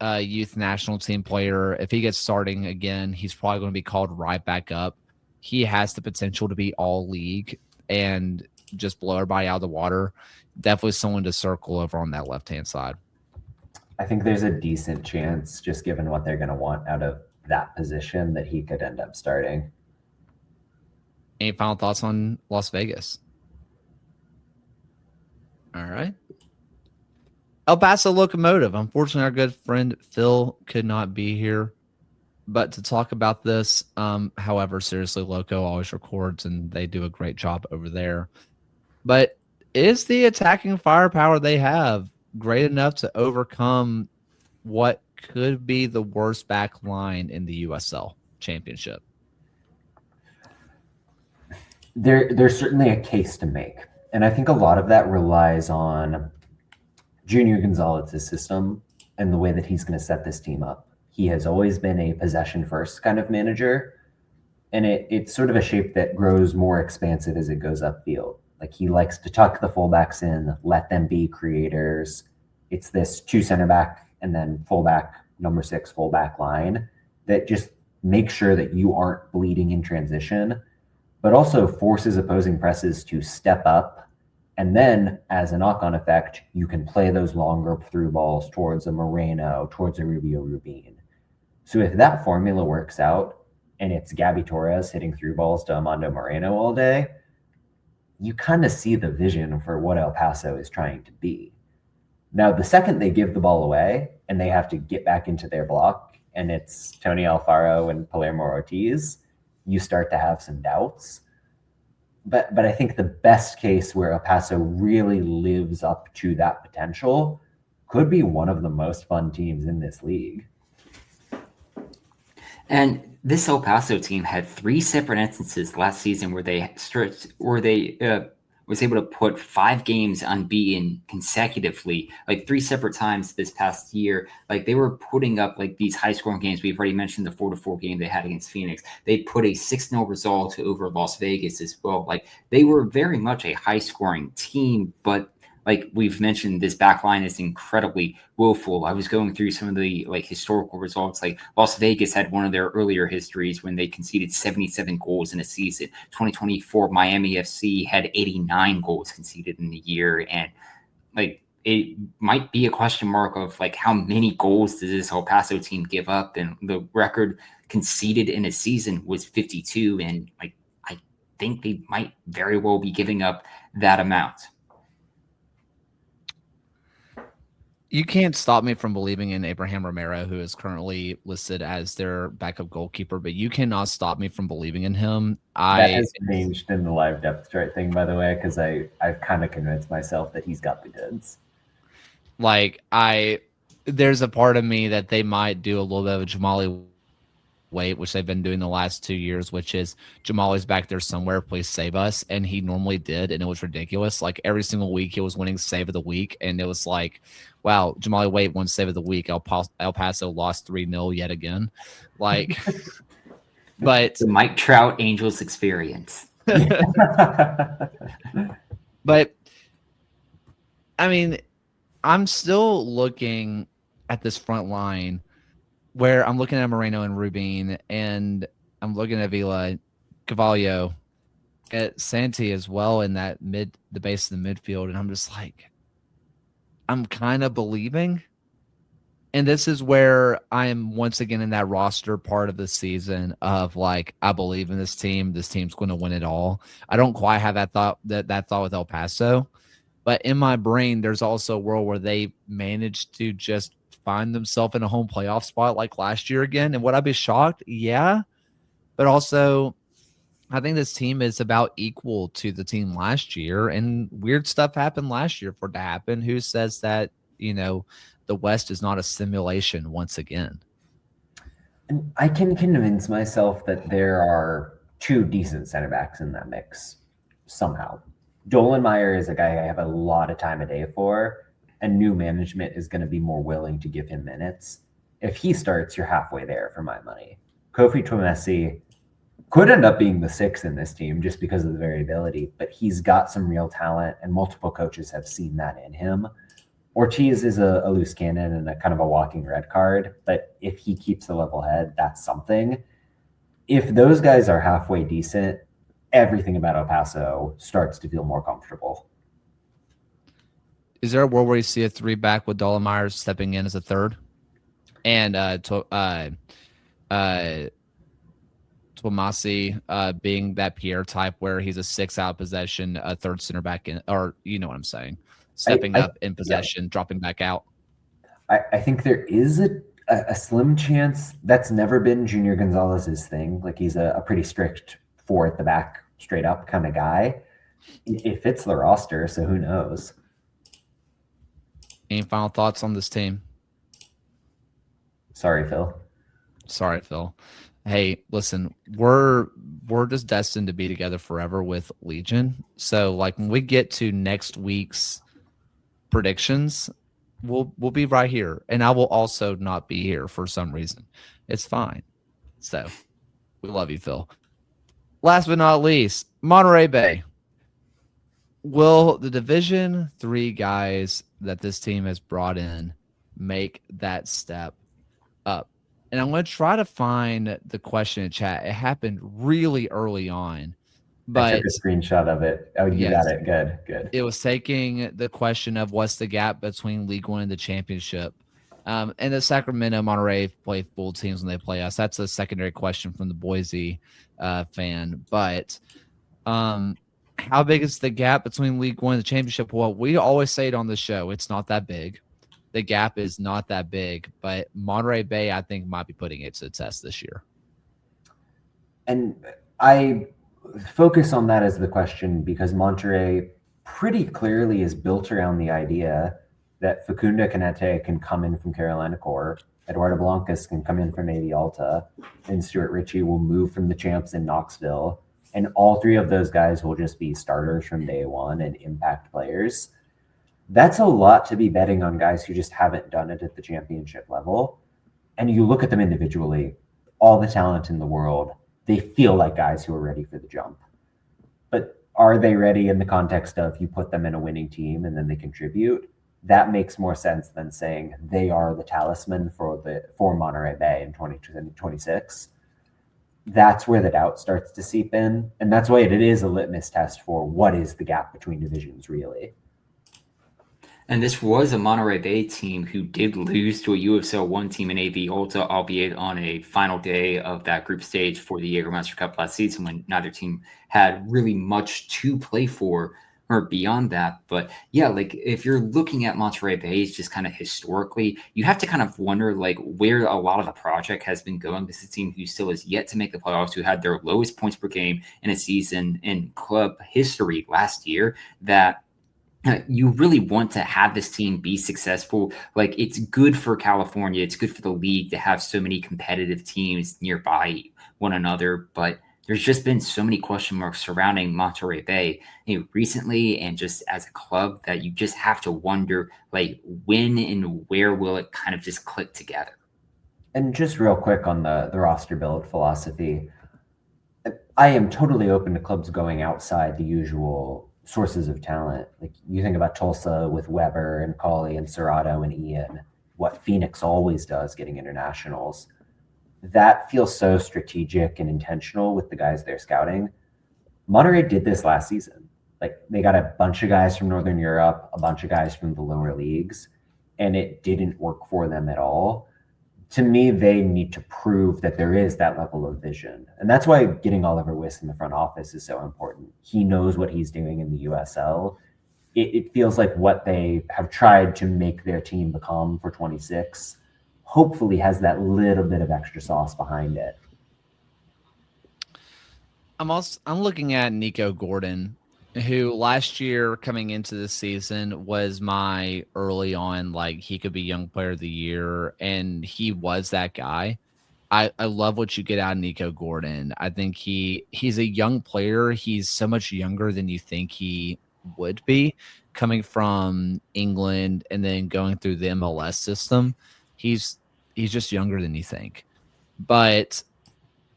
Youth national team player, if he gets starting again, he's probably going to be called right back up. He has the potential to be all league and just blow everybody out of the water. Definitely someone to circle over on that left-hand side. I think there's a decent chance, just given what they're going to want out of that position, that he could end up starting. Any final thoughts on Las Vegas? All right. El Paso Locomotive. Unfortunately, our good friend Phil could not be here. But to talk about this, however, seriously, Loco always records, and they do a great job over there. But is the attacking firepower they have great enough to overcome what could be the worst back line in the USL Championship? There's certainly a case to make. And I think a lot of that relies on Junior Gonzalez's system and the way that he's going to set this team up. He has always been a possession-first kind of manager, and it's sort of a shape that grows more expansive as it goes upfield. Like, he likes to tuck the fullbacks in, let them be creators. It's this 2 center back and then fullback, number 6 fullback line that just makes sure that you aren't bleeding in transition, but also forces opposing presses to step up. And then, as a knock-on effect, you can play those longer through balls towards a Moreno, towards a Rubio Rubin. So if that formula works out, and it's Gabby Torres hitting through balls to Armando Moreno all day, you kind of see the vision for what El Paso is trying to be. Now, the second they give the ball away and they have to get back into their block, and it's Tony Alfaro and Palermo Ortiz, you start to have some doubts. But I think the best case where El Paso really lives up to that potential could be one of the most fun teams in this league. And this El Paso team had 3 separate instances last season where they was able to put 5 games unbeaten consecutively, like 3 separate times this past year. Like, they were putting up like these high scoring games. We've already mentioned the 4-4 game they had against Phoenix. They put a 6-0 result over Las Vegas as well. Like, they were very much a high scoring team, but like we've mentioned, this back line is incredibly woeful. I was going through some of the like historical results. Like, Las Vegas had one of their earlier histories when they conceded 77 goals in a season. 2024 Miami FC had 89 goals conceded in the year. And like, it might be a question mark of like, how many goals does this El Paso team give up? And the record conceded in a season was 52. And like, I think they might very well be giving up that amount. You can't stop me from believing in Abraham Romero, who is currently listed as their backup goalkeeper, but you cannot stop me from believing in him. That has changed in the live depth chart thing, by the way, because I've kind of convinced myself that he's got the goods. Like, there's a part of me that they might do a little bit of a Jamali Wait, which they've been doing the last 2 years, which is Jamali's back there somewhere, please save us. And he normally did, and it was ridiculous. Like, every single week he was winning save of the week, and it was like, wow, Jamali Wait won save of the week. El Paso lost 3-0 yet again. Like, but the Mike Trout Angels experience. But I mean, I'm still looking at this front line where I'm looking at Moreno and Rubin, and I'm looking at Vila, Cavallo, at Santi as well in that the base of the midfield, and I'm just like, I'm kind of believing. And this is where I am once again in that roster part of the season of like, I believe in this team. This team's going to win it all. I don't quite have that thought with El Paso, but in my brain, there's also a world where they managed to just find themselves in a home playoff spot like last year again. And would I be shocked? Yeah. But also, I think this team is about equal to the team last year, and weird stuff happened last year for it to happen. Who says that, the West is not a simulation once again? And I can convince myself that there are two decent center backs in that mix somehow. Dolenmeyer is a guy I have a lot of time of day for, and new management is going to be more willing to give him minutes. If he starts, you're halfway there for my money. Kofi Twumasi could end up being the 6 in this team just because of the variability, but he's got some real talent, and multiple coaches have seen that in him. Ortiz is a loose cannon and a kind of a walking red card, but if he keeps a level head, that's something. If those guys are halfway decent, everything about El Paso starts to feel more comfortable. Is there a world where you see a 3-back with Dolenmeyer stepping in as a third? And Twumasi being that Pierre type where he's a 6 out possession, a third center back in, or you know what I'm saying, stepping up in possession, dropping back out. I think there is a slim chance. That's never been Junior Gonzalez's thing. Like, he's a pretty strict 4 at the back, straight up kind of guy. It fits the roster, so who knows? Any final thoughts on this team? Sorry, Phil. Hey, listen, we're just destined to be together forever with Legion. So, like, when we get to next week's predictions, we'll be right here, and I will also not be here for some reason. It's fine. So, we love you, Phil. Last but not least, Monterey Bay. Will the Division 3 guys that this team has brought in make that step up? And I'm going to try to find the question in chat. It happened really early on. But I took a screenshot of it. Oh, you got it. Good. It was taking the question of what's the gap between League One and the championship. And the Sacramento, Monterey play full teams when they play us. That's a secondary question from the Boise fan. But how big is the gap between League One and the championship? Well, we always say it on the show. It's not that big. The gap is not that big, but Monterey Bay, I think, might be putting it to the test this year. And I focus on that as the question because Monterey pretty clearly is built around the idea that Facunda Canete can come in from Carolina Core, Eduardo Blancas can come in from AV Alta, and Stuart Ritchie will move from the champs in Knoxville. And all 3 of those guys will just be starters from day one and impact players. That's a lot to be betting on guys who just haven't done it at the championship level. And you look at them individually, all the talent in the world, they feel like guys who are ready for the jump. But are they ready in the context of you put them in a winning team and then they contribute? That makes more sense than saying they are the talisman for Monterey Bay in 2026. That's where the doubt starts to seep in. And that's why it is a litmus test for what is the gap between divisions really. And this was a Monterey Bay team who did lose to a USL 1 team in AV Alta, albeit on a final day of that group stage for the Jägermeister Cup last season when neither team had really much to play for or beyond that. But yeah, like if you're looking at Monterey Bay just kind of historically, you have to kind of wonder like where a lot of the project has been going. This is a team who still is yet to make the playoffs, who had their lowest points per game in a season in club history last year, that you really want to have this team be successful. Like, it's good for California. It's good for the league to have so many competitive teams nearby one another. But there's just been so many question marks surrounding Monterey Bay recently and just as a club that you just have to wonder, like, when and where will it kind of just click together? And just real quick on the roster build philosophy, I am totally open to clubs going outside the usual sources of talent. Like, you think about Tulsa with Weber and Colley and Serrato and Ian, what Phoenix always does, getting internationals. that feels so strategic and intentional with the guys they're scouting. Monterey did this last season. Like, they got a bunch of guys from Northern Europe, a bunch of guys from the lower leagues, and it didn't work for them at all. To me, they need to prove that there is that level of vision. And that's why getting Oliver Wiss in the front office is so important. He knows what he's doing in the USL. It feels like what they have tried to make their team become for 26 hopefully has that little bit of extra sauce behind it. I'm looking at Nico Gordon, who last year coming into the season was my early on, like, he could be young player of the year, and he was that guy. I love what you get out of Nico Gordon. I think he's a young player. He's so much younger than you think he would be, coming from England and then going through the MLS system. He's just younger than you think. But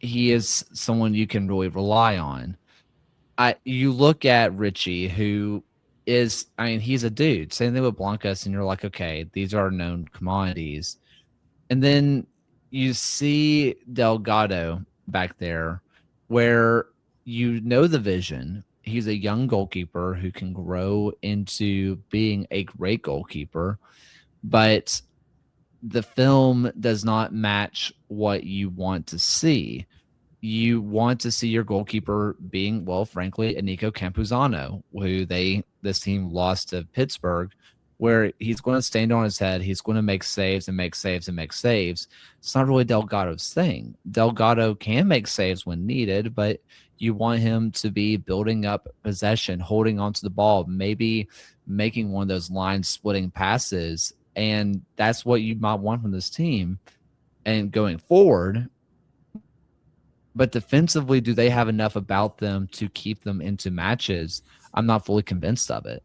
he is someone you can really rely on. You look at Richie, who is, I mean, he's a dude. Same thing with Blancas, and you're like, okay, these are known commodities. And then you see Delgado back there, where you know the vision. He's a young goalkeeper who can grow into being a great goalkeeper, but the film does not match what you want to see. You want to see your goalkeeper being, well, frankly, a Nico Campuzano, who this team lost to Pittsburgh, where he's going to stand on his head. He's going to make saves and make saves and make saves. It's not really Delgado's thing. Delgado can make saves when needed, but you want him to be building up possession, holding onto the ball, maybe making one of those line-splitting passes, and that's what you might want from this team. And going forward, but defensively, do they have enough about them to keep them into matches? I'm not fully convinced of it.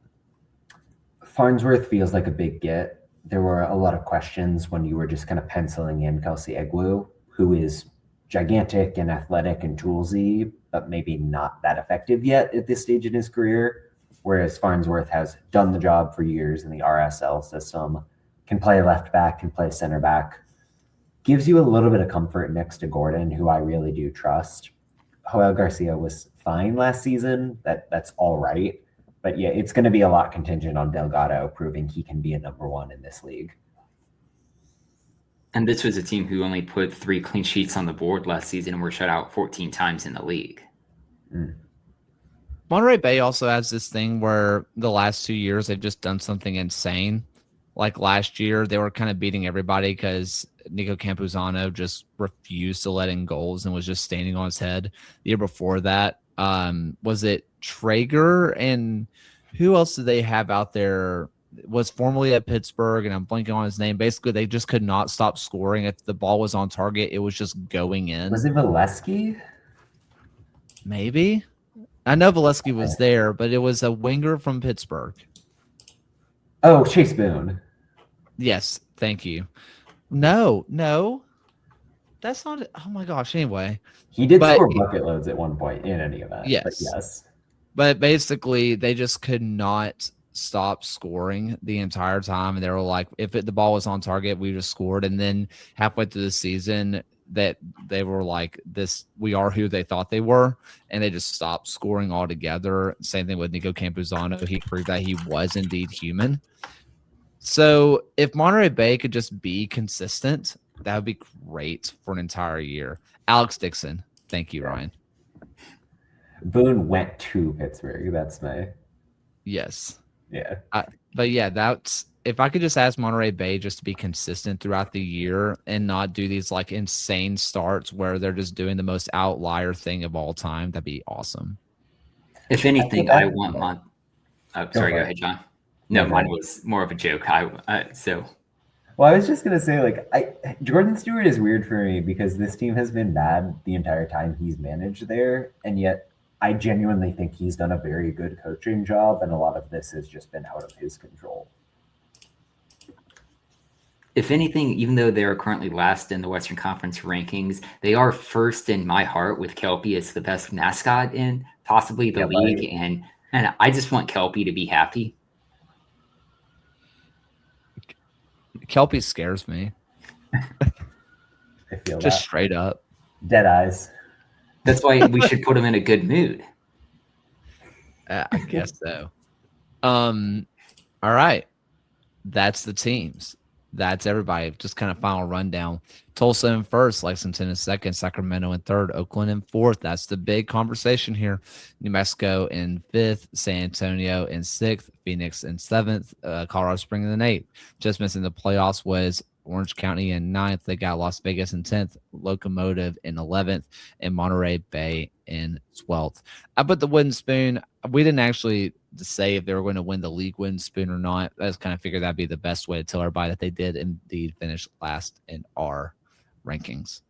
Farnsworth feels like a big get. There were a lot of questions when you were just kind of penciling in Kelsey Egwu, who is gigantic and athletic and toolsy, but maybe not that effective yet at this stage in his career. Whereas Farnsworth has done the job for years in the RSL system, can play left back, can play center back. Gives you a little bit of comfort next to Gordon, who I really do trust. Joel Garcia was fine last season. That's all right. But yeah, it's going to be a lot contingent on Delgado proving he can be a number one in this league. And this was a team who only put 3 clean sheets on the board last season and were shut out 14 times in the league. Monterey Bay also has this thing where the last 2 years they've just done something insane. Like last year, they were kind of beating everybody because Nico Campuzano just refused to let in goals and was just standing on his head. The year before that, was it Traeger, and who else did they have out there? Was formerly at Pittsburgh, and I'm blanking on his name. Basically, they just could not stop scoring. If the ball was on target, it was just going in. Was it Valesky? Maybe. I know Valesky was there, but it was a winger from Pittsburgh. Oh, Chase Boone. Yes, thank you. No, that's not it. Oh my gosh. Anyway, he did score bucket loads at one point in any event. Yes, but yes. But basically, they just could not stop scoring the entire time, and they were like, if the ball was on target, we just scored. And then halfway through the season, that they were like, we are who they thought they were, and they just stopped scoring altogether. Same thing with Nico Campuzano. He proved that he was indeed human. So if Monterey Bay could just be consistent, that would be great for an entire year. Alex Dixon. Thank you, Ryan. Boone went to Pittsburgh. That's my... Yes. Yeah. But yeah, that's... If I could just ask Monterey Bay just to be consistent throughout the year and not do these like insane starts where they're just doing the most outlier thing of all time, that'd be awesome. If anything, I want sorry, go ahead, John. No, mine was more of a joke. Well, I was just gonna say, Jordan Stewart is weird for me because this team has been bad the entire time he's managed there, and yet I genuinely think he's done a very good coaching job, and a lot of this has just been out of his control. If anything, even though they are currently last in the Western Conference rankings, they are first in my heart with Kelpie as the best mascot in possibly the league, and I just want Kelpie to be happy. Kelpie scares me. I feel Just that. straight up. Dead eyes. That's why we should put him in a good mood. I guess so. All right. That's the teams. That's everybody. Just kind of final rundown. Tulsa in first, Lexington in second, Sacramento in third, Oakland in fourth. That's the big conversation here. New Mexico in fifth, San Antonio in sixth, Phoenix in seventh, Colorado Springs in eighth. Just missing the playoffs was Orange County in ninth. They got Las Vegas in 10th, Locomotive in 11th, and Monterey Bay in 12th. I put the wooden spoon. We didn't actually say if they were going to win the league wooden spoon or not. I just kind of figured that'd be the best way to tell everybody that they did indeed finish last in our rankings.